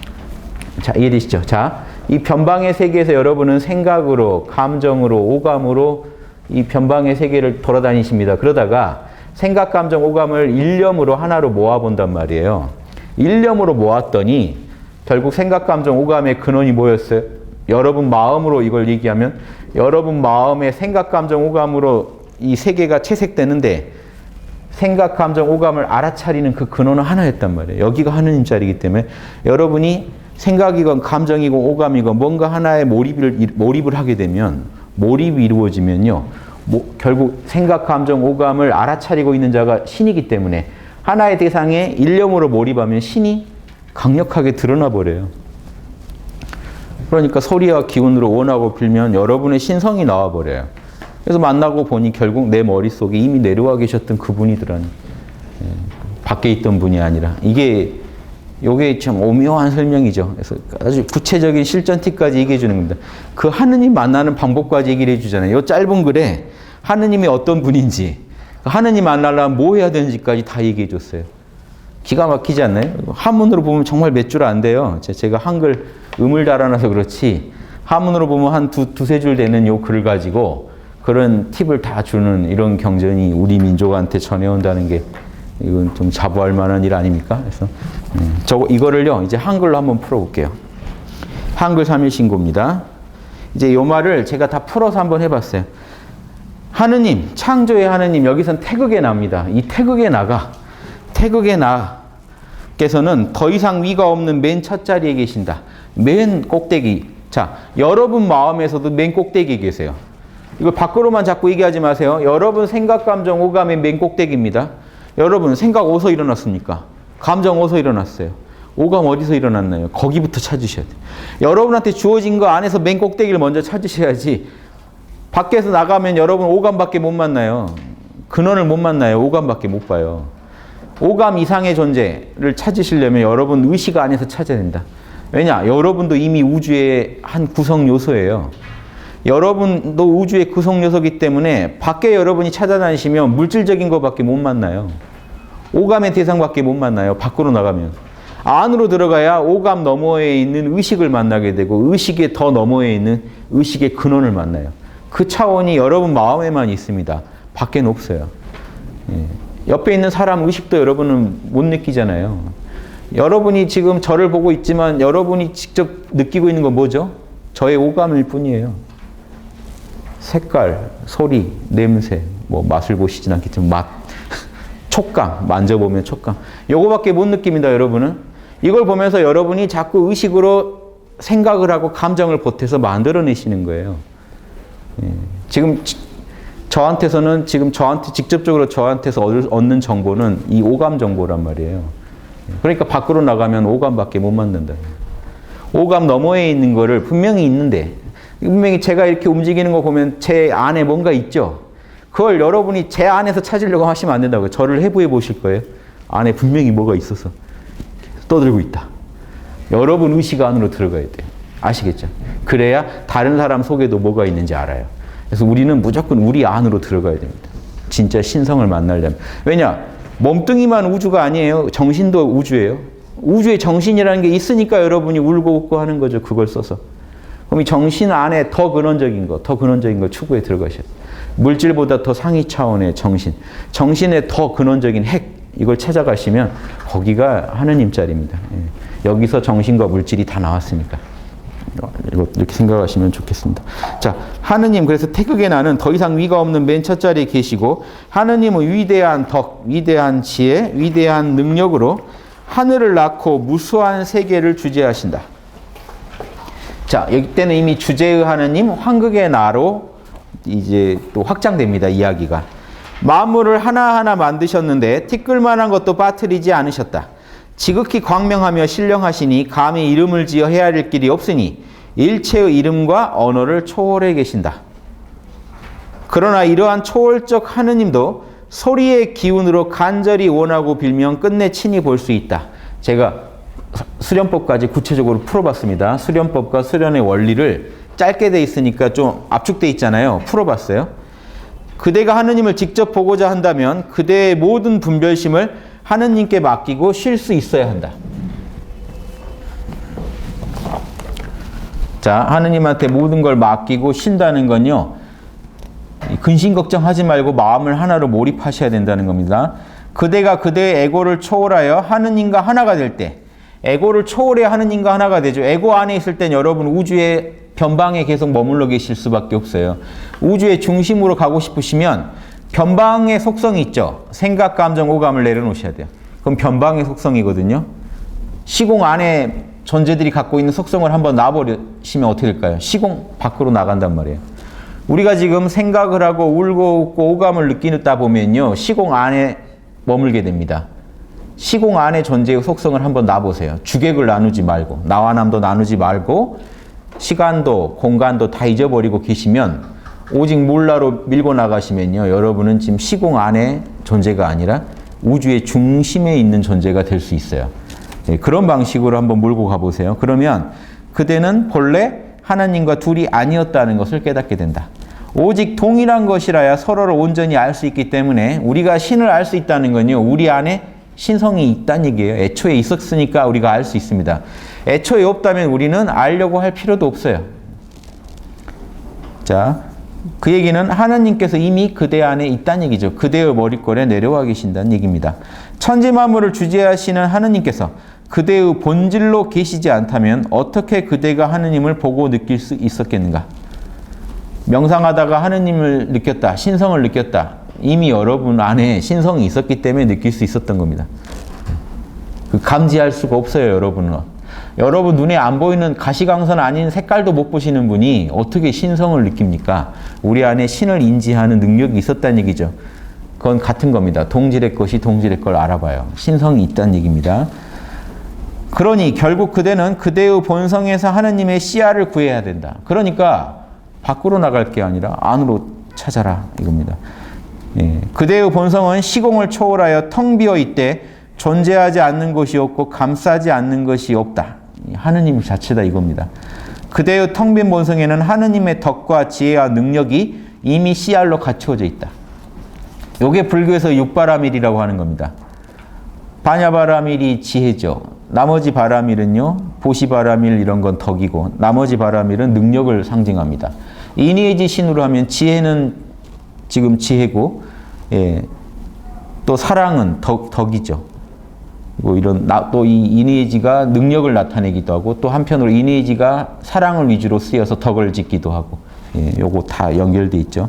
A: 자, 이해되시죠? 자, 이 변방의 세계에서 여러분은 생각으로, 감정으로, 오감으로 이 변방의 세계를 돌아다니십니다. 그러다가 생각, 감정, 오감을 일념으로 하나로 모아본단 말이에요. 일념으로 모았더니 결국 생각, 감정, 오감의 근원이 뭐였어요? 여러분 마음으로 이걸 얘기하면 여러분 마음의 생각, 감정, 오감으로 이 세계가 채색되는데 생각, 감정, 오감을 알아차리는 그 근원은 하나였단 말이에요. 여기가 하느님 자리이기 때문에 여러분이 생각이건 감정이건 오감이건 뭔가 하나에 몰입을 하게 되면, 몰입이 이루어지면요, 결국 생각, 감정, 오감을 알아차리고 있는 자가 신이기 때문에 하나의 대상에 일념으로 몰입하면 신이 강력하게 드러나 버려요. 그러니까 소리와 기운으로 원하고 빌면 여러분의 신성이 나와 버려요. 그래서 만나고 보니 결국 내 머릿속에 이미 내려와 계셨던 그분이더라니. 밖에 있던 분이 아니라. 요게 참 오묘한 설명이죠. 그래서 아주 구체적인 실전 팁까지 얘기해 주는 겁니다. 그 하느님 만나는 방법까지 얘기를 해 주잖아요. 이 짧은 글에 하느님이 어떤 분인지, 하느님 만나려면 뭐 해야 되는지까지 다 얘기해 줬어요. 기가 막히지 않나요? 한문으로 보면 정말 몇 줄 안 돼요. 제가 한글 음을 달아놔서 그렇지 한문으로 보면 한 두세 줄 되는 요 글을 가지고 그런 팁을 다 주는 이런 경전이 우리 민족한테 전해온다는 게 이건 좀 자부할 만한 일 아닙니까? 그래서 이거를요 이제 한글로 한번 풀어볼게요. 한글 3일 신고입니다. 이제 요 말을 제가 다 풀어서 한번 해봤어요. 하느님, 창조의 하느님, 여기선 태극에 납니다. 이 태극에 나께서는 더 이상 위가 없는 맨 첫 자리에 계신다. 맨 꼭대기. 자, 여러분 마음에서도 맨 꼭대기에 계세요. 이걸 밖으로만 자꾸 얘기하지 마세요. 여러분 생각, 감정, 오감의 맨 꼭대기입니다. 여러분 생각 어디서 일어났습니까? 감정 어디서 일어났어요? 오감 어디서 일어났나요? 거기부터 찾으셔야 돼요. 여러분한테 주어진 거 안에서 맨 꼭대기를 먼저 찾으셔야지 밖에서 나가면 여러분 오감밖에 못 만나요. 근원을 못 만나요. 오감밖에 못 봐요. 오감 이상의 존재를 찾으시려면 여러분 의식 안에서 찾아야 된다. 왜냐? 여러분도 이미 우주의 한 구성 요소예요. 여러분도 우주의 구성 요소이기 때문에 밖에 여러분이 찾아다니시면 물질적인 것밖에 못 만나요. 오감의 대상밖에 못 만나요. 밖으로 나가면. 안으로 들어가야 오감 너머에 있는 의식을 만나게 되고 의식의 더 너머에 있는 의식의 근원을 만나요. 그 차원이 여러분 마음에만 있습니다. 밖에는 없어요. 옆에 있는 사람 의식도 여러분은 못 느끼잖아요. 여러분이 지금 저를 보고 있지만 여러분이 직접 느끼고 있는 건 뭐죠? 저의 오감일 뿐이에요. 색깔, 소리, 냄새, 뭐 맛을 보시진 않겠지만 맛, 촉감, 만져보면 촉감. 요거밖에 못 느낍니다, 여러분은. 이걸 보면서 여러분이 자꾸 의식으로 생각을 하고 감정을 보태서 만들어내시는 거예요. 지금 저한테서는 직접적으로 저한테서 얻는 정보는 이 오감 정보란 말이에요. 그러니까 밖으로 나가면 오감밖에 못 만든다. 오감 너머에 있는 거를 분명히 있는데 분명히 제가 이렇게 움직이는 거 보면 제 안에 뭔가 있죠. 그걸 여러분이 제 안에서 찾으려고 하시면 안 된다고요. 저를 해부해 보실 거예요. 안에 분명히 뭐가 있어서 떠들고 있다. 여러분 의식 안으로 들어가야 돼요. 아시겠죠? 그래야 다른 사람 속에도 뭐가 있는지 알아요. 그래서 우리는 무조건 우리 안으로 들어가야 됩니다. 진짜 신성을 만나려면. 왜냐? 몸뚱이만 우주가 아니에요. 정신도 우주예요. 우주에 정신이라는 게 있으니까 여러분이 울고 웃고 하는 거죠. 그걸 써서. 그럼 이 정신 안에 더 근원적인 거 추구해 들어가셔야 돼요. 물질보다 더 상위 차원의 정신. 정신의 더 근원적인 핵. 이걸 찾아가시면 거기가 하느님 자리입니다. 여기서 정신과 물질이 다 나왔으니까. 이렇게 생각하시면 좋겠습니다. 자, 하느님, 그래서 태극의 나는 더 이상 위가 없는 맨 첫 자리에 계시고 하느님은 위대한 덕, 위대한 지혜, 위대한 능력으로 하늘을 낳고 무수한 세계를 주재하신다. 자, 여기 때는 이미 주재의 하느님, 황극의 나로 이제 또 확장됩니다. 이야기가. 만물을 하나하나 만드셨는데 티끌만한 것도 빠뜨리지 않으셨다. 지극히 광명하며 신령하시니 감히 이름을 지어 헤아릴 길이 없으니 일체의 이름과 언어를 초월해 계신다. 그러나 이러한 초월적 하느님도 소리의 기운으로 간절히 원하고 빌면 끝내 친히 볼 수 있다. 제가 수련법까지 구체적으로 풀어봤습니다. 수련법과 수련의 원리를 짧게 돼 있으니까 좀 압축돼 있잖아요. 풀어봤어요. 그대가 하느님을 직접 보고자 한다면 그대의 모든 분별심을 하느님께 맡기고 쉴 수 있어야 한다. 자, 하느님한테 모든 걸 맡기고 쉰다는 건요. 근심 걱정하지 말고 마음을 하나로 몰입하셔야 된다는 겁니다. 그대가 그대의 에고를 초월하여 하느님과 하나가 될 때, 에고를 초월해야 하느님과 하나가 되죠. 에고 안에 있을 땐 여러분 우주의 변방에 계속 머물러 계실 수밖에 없어요. 우주의 중심으로 가고 싶으시면 변방의 속성이 있죠. 생각, 감정, 오감을 내려놓으셔야 돼요. 그럼 변방의 속성이거든요. 시공 안에 존재들이 갖고 있는 속성을 한번 놔버리시면 어떻게 될까요? 시공 밖으로 나간단 말이에요. 우리가 지금 생각을 하고 울고 웃고 오감을 느끼다 보면요. 시공 안에 머물게 됩니다. 시공 안의 존재의 속성을 한번 놔보세요. 주객을 나누지 말고 나와 남도 나누지 말고 시간도 공간도 다 잊어버리고 계시면 오직 몰라로 밀고 나가시면요. 여러분은 지금 시공 안의 존재가 아니라 우주의 중심에 있는 존재가 될 수 있어요. 네, 그런 방식으로 한번 몰고 가보세요. 그러면 그대는 본래 하나님과 둘이 아니었다는 것을 깨닫게 된다. 오직 동일한 것이라야 서로를 온전히 알 수 있기 때문에 우리가 신을 알 수 있다는 건요. 우리 안에 신성이 있다는 얘기예요. 애초에 있었으니까 우리가 알 수 있습니다. 애초에 없다면 우리는 알려고 할 필요도 없어요. 자, 그 얘기는 하나님께서 이미 그대 안에 있다는 얘기죠. 그대의 머릿결에 내려와 계신다는 얘기입니다. 천지 만물을 주재하시는 하나님께서 그대의 본질로 계시지 않다면 어떻게 그대가 하느님을 보고 느낄 수 있었겠는가? 명상하다가 하느님을 느꼈다, 신성을 느꼈다. 이미 여러분 안에 신성이 있었기 때문에 느낄 수 있었던 겁니다. 감지할 수가 없어요, 여러분은. 여러분 눈에 안 보이는 가시광선 아닌 색깔도 못 보시는 분이 어떻게 신성을 느낍니까? 우리 안에 신을 인지하는 능력이 있었다는 얘기죠. 그건 같은 겁니다. 동질의 것이 동질의 걸 알아봐요. 신성이 있다는 얘기입니다. 그러니 결국 그대는 그대의 본성에서 하느님의 씨앗을 구해야 된다. 그러니까 밖으로 나갈 게 아니라 안으로 찾아라 이겁니다. 예. 그대의 본성은 시공을 초월하여 텅 비어 있되 존재하지 않는 것이 없고 감싸지 않는 것이 없다. 하느님 자체다 이겁니다. 그대의 텅 빈 본성에는 하느님의 덕과 지혜와 능력이 이미 씨알로 갖추어져 있다. 요게 불교에서 육바라밀이라고 하는 겁니다. 반야바라밀이 지혜죠. 나머지 바라밀은요, 보시바라밀 이런 건 덕이고 나머지 바라밀은 능력을 상징합니다. 이니에지 신으로 하면 지혜는 지금 지혜고, 예, 또 사랑은 덕이죠. 뭐 이런 또 이 이니에지가 능력을 나타내기도 하고 또 한편으로 이니에지가 사랑을 위주로 쓰여서 덕을 짓기도 하고, 예, 요거 다 연결돼 있죠.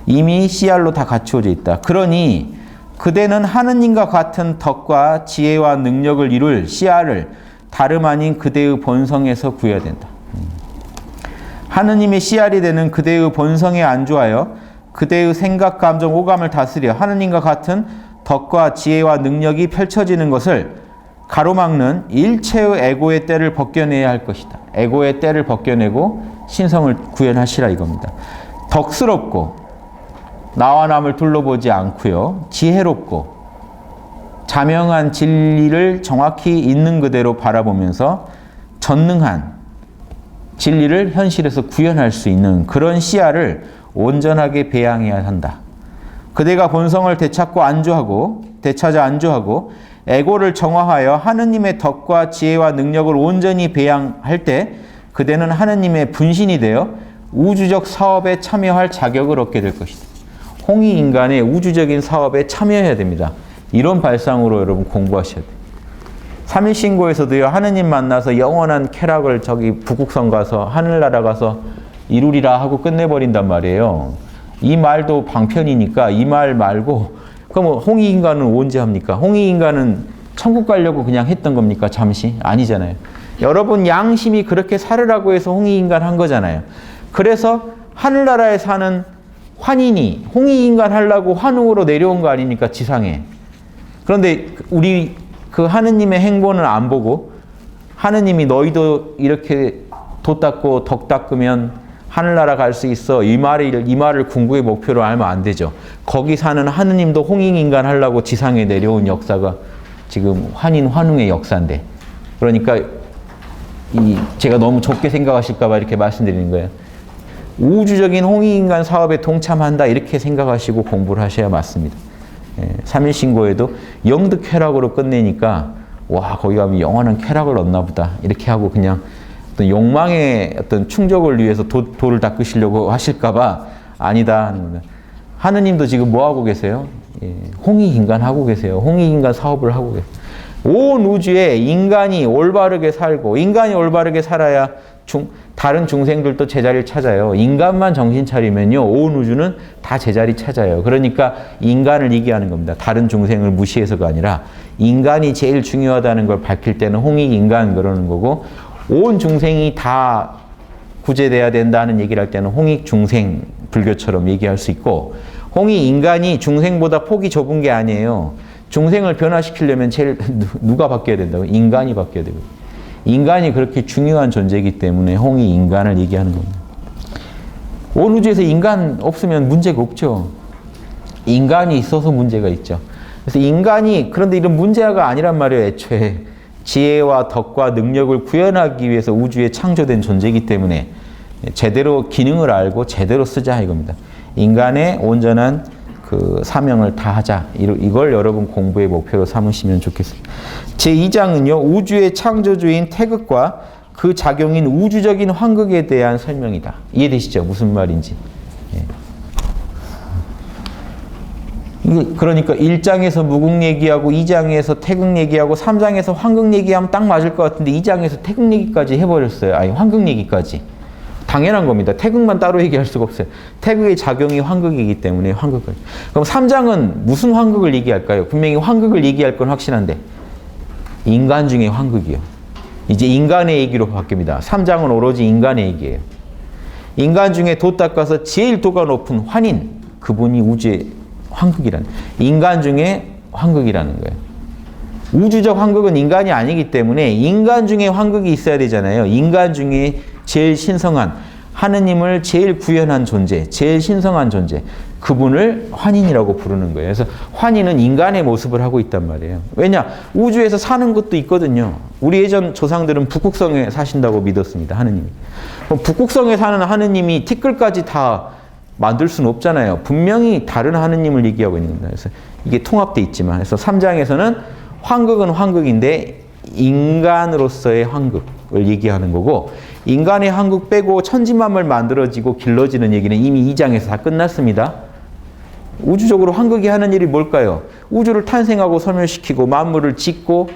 A: 이미 씨알로 다 갖추어져 있다. 그러니 그대는 하느님과 같은 덕과 지혜와 능력을 이룰 씨알을 다름 아닌 그대의 본성에서 구해야 된다. 하느님의 씨알이 되는 그대의 본성에 안주하여 그대의 생각, 감정, 오감을 다스려 하느님과 같은 덕과 지혜와 능력이 펼쳐지는 것을 가로막는 일체의 에고의 때를 벗겨내야 할 것이다. 에고의 때를 벗겨내고 신성을 구현하시라 이겁니다. 덕스럽고 나와 남을 둘러보지 않고요. 지혜롭고 자명한 진리를 정확히 있는 그대로 바라보면서 전능한 진리를 현실에서 구현할 수 있는 그런 시야를 온전하게 배양해야 한다. 그대가 본성을 되찾아 안주하고 에고를 정화하여 하느님의 덕과 지혜와 능력을 온전히 배양할 때 그대는 하느님의 분신이 되어 우주적 사업에 참여할 자격을 얻게 될 것이다. 홍익인간의 우주적인 사업에 참여해야 됩니다. 이런 발상으로 여러분 공부하셔야 돼요. 삼일신고에서도요, 하느님 만나서 영원한 쾌락을 저기 북극성 가서 하늘나라 가서 이루리라 하고 끝내버린단 말이에요. 이 말도 방편이니까 이 말 말고, 그럼 홍익인간은 언제 합니까? 홍익인간은 천국 가려고 그냥 했던 겁니까? 잠시? 아니잖아요. 여러분 양심이 그렇게 살으라고 해서 홍익인간 한 거잖아요. 그래서 하늘나라에 사는 환인이 홍익인간 하려고 환웅으로 내려온 거 아닙니까? 지상에. 그런데 우리 그 하느님의 행보는 안 보고 하느님이 너희도 이렇게 도 닦고 덕 닦으면 하늘나라 갈 수 있어. 이 말을 궁극의 목표로 알면 안 되죠. 거기 사는 하느님도 홍익인간 하려고 지상에 내려온 역사가 지금 환인 환웅의 역사인데. 그러니까 제가 너무 좁게 생각하실까 봐 이렇게 말씀드리는 거예요. 우주적인 홍익인간 사업에 동참한다 이렇게 생각하시고 공부를 하셔야 맞습니다. 예, 삼일신고에도 영득쾌락으로 끝내니까 와 거기 가면 영원한 쾌락을 얻나 보다 이렇게 하고 그냥 어떤 욕망의 어떤 충족을 위해서 도를 닦으시려고 하실까 봐 아니다 하는 겁니다. 하느님도 지금 뭐 하고 계세요? 예, 홍익인간 하고 계세요. 홍익인간 사업을 하고 계세요. 온 우주에 인간이 올바르게 살고 인간이 올바르게 살아야 다른 중생들도 제자리를 찾아요. 인간만 정신 차리면요, 온 우주는 다 제자리 찾아요. 그러니까 인간을 얘기하는 겁니다. 다른 중생을 무시해서가 아니라 인간이 제일 중요하다는 걸 밝힐 때는 홍익인간 그러는 거고, 온 중생이 다 구제돼야 된다는 얘기를 할 때는 홍익중생 불교처럼 얘기할 수 있고, 홍익인간이 중생보다 폭이 좁은 게 아니에요. 중생을 변화시키려면 제일 누가 바뀌어야 된다고? 인간이 바뀌어야 되고. 인간이 그렇게 중요한 존재이기 때문에 홍익인간을 얘기하는 겁니다. 온 우주에서 인간 없으면 문제가 없죠. 인간이 있어서 문제가 있죠. 그래서 인간이, 그런데 이런 문제가 아니란 말이에요. 애초에 지혜와 덕과 능력을 구현하기 위해서 우주에 창조된 존재이기 때문에 제대로 기능을 알고 제대로 쓰자 이겁니다. 인간의 온전한 그 사명을 다하자. 이걸 여러분 공부의 목표로 삼으시면 좋겠습니다. 제2장은요. 우주의 창조주인 태극과 그 작용인 우주적인 환극에 대한 설명이다. 이해되시죠? 무슨 말인지. 예. 그러니까 1장에서 무극 얘기하고 2장에서 태극 얘기하고 3장에서 환극 얘기하면 딱 맞을 것 같은데 2장에서 태극 얘기까지 해버렸어요. 아니 환극 얘기까지. 당연한 겁니다. 태극만 따로 얘기할 수가 없어요. 태극의 작용이 환극이기 때문에 환극을. 그럼 3장은 무슨 환극을 얘기할까요? 분명히 환극을 얘기할 건 확실한데 인간 중에 환극이요. 이제 인간의 얘기로 바뀝니다. 3장은 오로지 인간의 얘기예요. 인간 중에 도 닦아서 제일 도가 높은 환인, 그분이 우주의 환극이라는, 인간 중에 환극이라는 거예요. 우주적 환극은 인간이 아니기 때문에 인간 중에 환극이 있어야 되잖아요. 인간 중에 제일 신성한, 하느님을 제일 구현한 존재, 제일 신성한 존재, 그분을 환인이라고 부르는 거예요. 그래서 환인은 인간의 모습을 하고 있단 말이에요. 왜냐? 우주에서 사는 것도 있거든요. 우리 예전 조상들은 북극성에 사신다고 믿었습니다. 하느님이. 그럼 북극성에 사는 하느님이 티끌까지 다 만들 수는 없잖아요. 분명히 다른 하느님을 얘기하고 있는 겁니다. 그래서 이게 통합돼 있지만, 그래서 3장에서는 환극은 환극인데 인간으로서의 환극을 얘기하는 거고, 인간의 환극 빼고 천지만물 만들어지고 길러지는 얘기는 이미 2장에서 다 끝났습니다. 우주적으로 환극이 하는 일이 뭘까요? 우주를 탄생하고 소멸시키고 만물을 짓고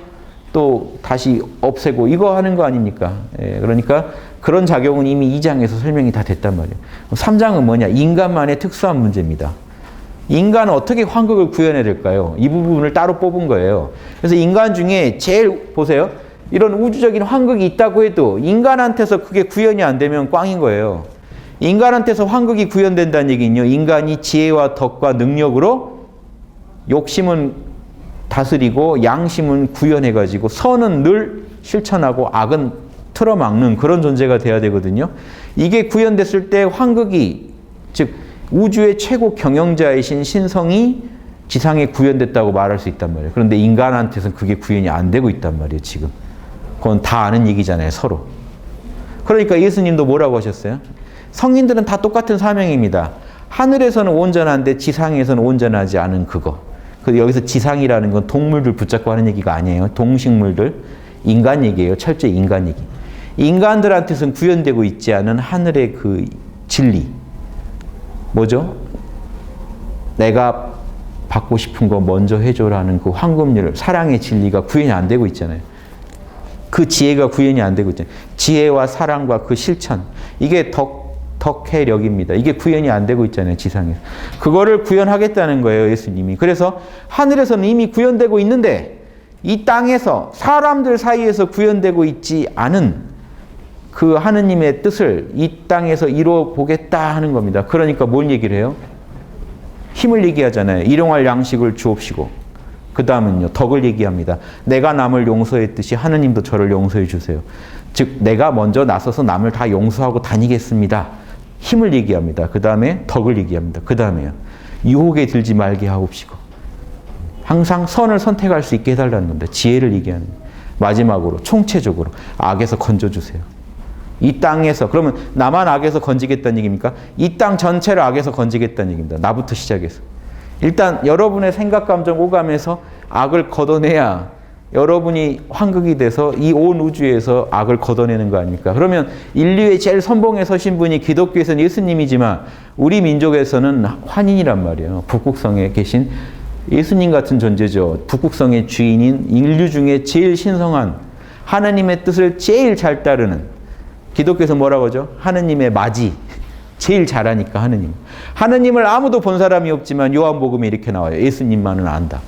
A: 또 다시 없애고 이거 하는 거 아닙니까? 예, 그러니까 그런 작용은 이미 2장에서 설명이 다 됐단 말이에요. 3장은 뭐냐? 인간만의 특수한 문제입니다. 인간은 어떻게 환극을 구현해야 될까요? 이 부분을 따로 뽑은 거예요. 그래서 인간 중에 제일 보세요. 이런 우주적인 환극이 있다고 해도 인간한테서 그게 구현이 안 되면 꽝인 거예요. 인간한테서 환극이 구현된다는 얘기는요. 인간이 지혜와 덕과 능력으로 욕심은 다스리고 양심은 구현해가지고 선은 늘 실천하고 악은 틀어막는 그런 존재가 돼야 되거든요. 이게 구현됐을 때 환극이, 즉 우주의 최고 경영자이신 신성이 지상에 구현됐다고 말할 수 있단 말이에요. 그런데 인간한테서는 그게 구현이 안 되고 있단 말이에요. 지금. 그건 다 아는 얘기잖아요. 서로. 그러니까 예수님도 뭐라고 하셨어요? 성인들은 다 똑같은 사명입니다. 하늘에서는 온전한데 지상에서는 온전하지 않은 그거. 여기서 지상이라는 건 동물들 붙잡고 하는 얘기가 아니에요. 동식물들, 인간 얘기예요. 철저히 인간 얘기. 인간들한테서는 구현되고 있지 않은 하늘의 그 진리. 뭐죠? 내가 받고 싶은 거 먼저 해줘라는 그 황금률, 사랑의 진리가 구현이 안 되고 있잖아요. 그 지혜가 구현이 안 되고 있잖아요. 지혜와 사랑과 그 실천. 이게 덕해력입니다. 이게 구현이 안 되고 있잖아요. 지상에서. 그거를 구현하겠다는 거예요. 예수님이. 그래서 하늘에서는 이미 구현되고 있는데 이 땅에서 사람들 사이에서 구현되고 있지 않은 그 하느님의 뜻을 이 땅에서 이루어 보겠다 하는 겁니다. 그러니까 뭘 얘기를 해요? 힘을 얘기하잖아요. 일용할 양식을 주옵시고. 그 다음은요. 덕을 얘기합니다. 내가 남을 용서했듯이 하느님도 저를 용서해 주세요. 즉 내가 먼저 나서서 남을 다 용서하고 다니겠습니다. 힘을 얘기합니다. 그 다음에 덕을 얘기합니다. 그 다음에요. 유혹에 들지 말게 하옵시고. 항상 선을 선택할 수 있게 해달라는 겁니다. 지혜를 얘기하는 거예요. 마지막으로 총체적으로 악에서 건져주세요. 이 땅에서, 그러면 나만 악에서 건지겠다는 얘기입니까? 이 땅 전체를 악에서 건지겠다는 얘기입니다. 나부터 시작해서. 일단 여러분의 생각, 감정, 오감에서 악을 걷어내야 여러분이 환극이 돼서 이 온 우주에서 악을 걷어내는 거 아닙니까? 그러면 인류의 제일 선봉에 서신 분이 기독교에서는 예수님이지만 우리 민족에서는 환인이란 말이에요. 북극성에 계신 예수님 같은 존재죠. 북극성의 주인인 인류 중에 제일 신성한 하나님의 뜻을 제일 잘 따르는, 기독교에서 뭐라고 하죠? 하느님의 맞이. 제일 잘하니까 하느님. 하느님을 아무도 본 사람이 없지만 요한복음에 이렇게 나와요. 예수님만은 안다.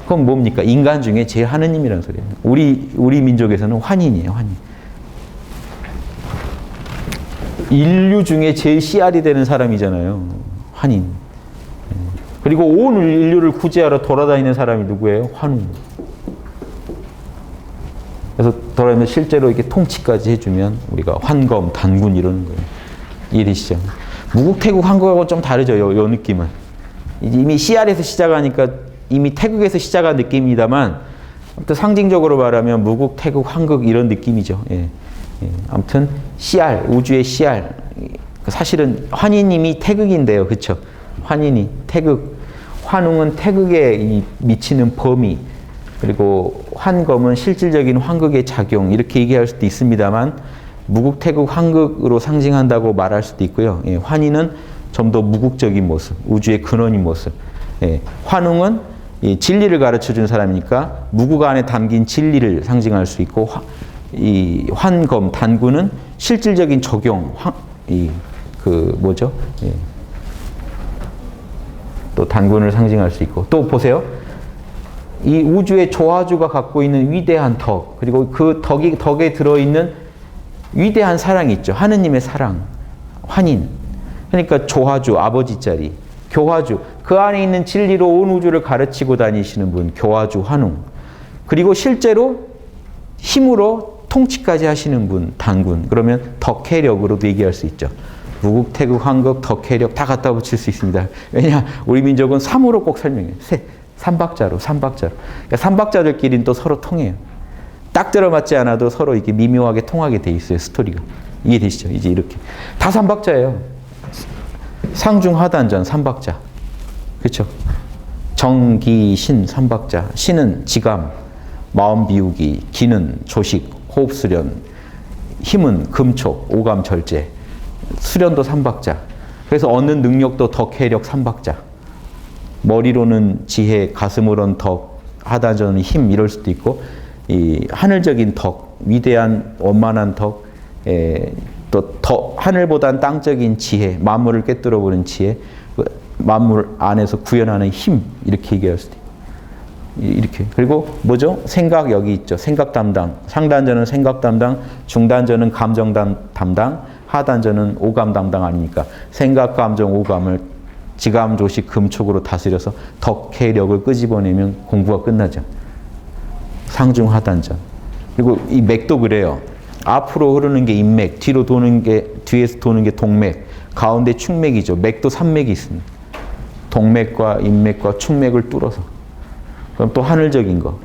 A: 그건 뭡니까? 인간 중에 제일 하느님이라는 소리예요. 우리 민족에서는 환인이에요. 환인. 인류 중에 제일 씨알이 되는 사람이잖아요. 환인. 그리고 온 인류를 구제하러 돌아다니는 사람이 누구예요? 환웅. 그래서 돌아다니면 실제로 이렇게 통치까지 해주면 우리가 환검, 단군 이러는 거예요. 이해되시죠? 무국, 태국, 한국하고 좀 다르죠. 요 느낌은. 이미 CR에서 시작하니까 이미 태국에서 시작한 느낌입니다만 또 상징적으로 말하면 무국, 태국, 한국 이런 느낌이죠. 예. 예. 아무튼 CR, 우주의 CR. 사실은 환희님이 태극인데요. 그렇죠? 환희니 태극. 환웅은 태극에 미치는 범위. 그리고 환검은 실질적인 환극의 작용 이렇게 얘기할 수도 있습니다만 무국태국 환극으로 상징한다고 말할 수도 있고요. 예, 환희는 좀 더 무국적인 모습, 우주의 근원인 모습. 예, 환웅은 이 진리를 가르쳐준 사람이니까 무국 안에 담긴 진리를 상징할 수 있고 이 환검, 단군은 실질적인 적용, 예. 또 단군을 상징할 수 있고 또 보세요. 이 우주의 조화주가 갖고 있는 위대한 덕 그리고 그 덕에 들어있는 위대한 사랑이 있죠. 하느님의 사랑, 환인. 그러니까 조화주, 아버지 자리, 교화주, 그 안에 있는 진리로 온 우주를 가르치고 다니시는 분, 교화주, 환웅. 그리고 실제로 힘으로 통치까지 하시는 분, 단군. 그러면 덕혜력으로도 얘기할 수 있죠. 무국, 태국, 환극, 덕혜력 다 갖다 붙일 수 있습니다. 왜냐? 우리 민족은 3으로 꼭 설명해요. 삼박자로. 그러니까 삼박자들끼리는 또 서로 통해요. 딱 들어맞지 않아도 서로 이렇게 미묘하게 통하게 돼 있어요. 스토리가. 이해되시죠? 이제 이렇게. 다 삼박자예요. 상중하단전 삼박자. 그렇죠? 정기신 삼박자. 신은 지감, 마음 비우기, 기는 조식, 호흡 수련, 힘은 금촉, 오감 절제. 수련도 삼박자. 그래서 얻는 능력도 덕혜력 삼박자. 머리로는 지혜, 가슴으로는 덕, 하단전은 힘 이럴 수도 있고 이 하늘적인 덕, 위대한 원만한 덕, 또 더 하늘보단 땅적인 지혜, 만물을 꿰뚫어보는 지혜, 만물 안에서 구현하는 힘 이렇게 얘기할 수도 있고 이렇게. 그리고 뭐죠? 생각 여기 있죠. 생각 담당. 상단전은 생각 담당, 중단전은 감정 담당, 하단전은 오감 담당 아니니까 생각, 감정, 오감을 지감, 조식, 금촉으로 다스려서 덕혜력을 끄집어내면 공부가 끝나죠. 상중하단전. 그리고 이 맥도 그래요. 앞으로 흐르는 게 인맥, 뒤에서 도는 게 동맥, 가운데 축맥이죠. 맥도 3맥이 있습니다. 동맥과 인맥과 축맥을 뚫어서. 그럼 또 하늘적인 거.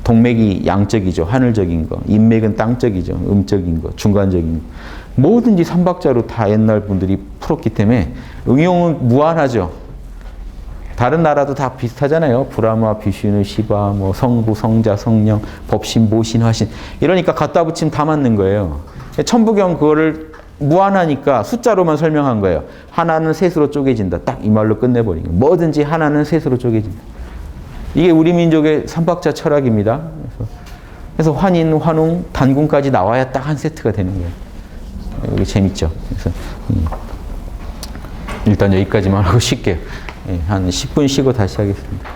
A: 동맥이 양적이죠. 하늘적인 거. 인맥은 땅적이죠. 음적인 거. 중간적인 거. 뭐든지 삼박자로 다 옛날 분들이 풀었기 때문에 응용은 무한하죠. 다른 나라도 다 비슷하잖아요. 브라마, 비슈누, 시바, 뭐 성부, 성자, 성령, 법신, 모신, 화신. 이러니까 갖다 붙이면 다 맞는 거예요. 천부경 그거를 무한하니까 숫자로만 설명한 거예요. 하나는 셋으로 쪼개진다. 딱 이 말로 끝내버린 거예요. 뭐든지 하나는 셋으로 쪼개진다. 이게 우리 민족의 삼박자 철학입니다. 그래서 환인, 환웅, 단군까지 나와야 딱 한 세트가 되는 거예요. 이게 재밌죠. 그래서 일단 여기까지만 하고 쉴게요. 한 10분 쉬고 다시 하겠습니다.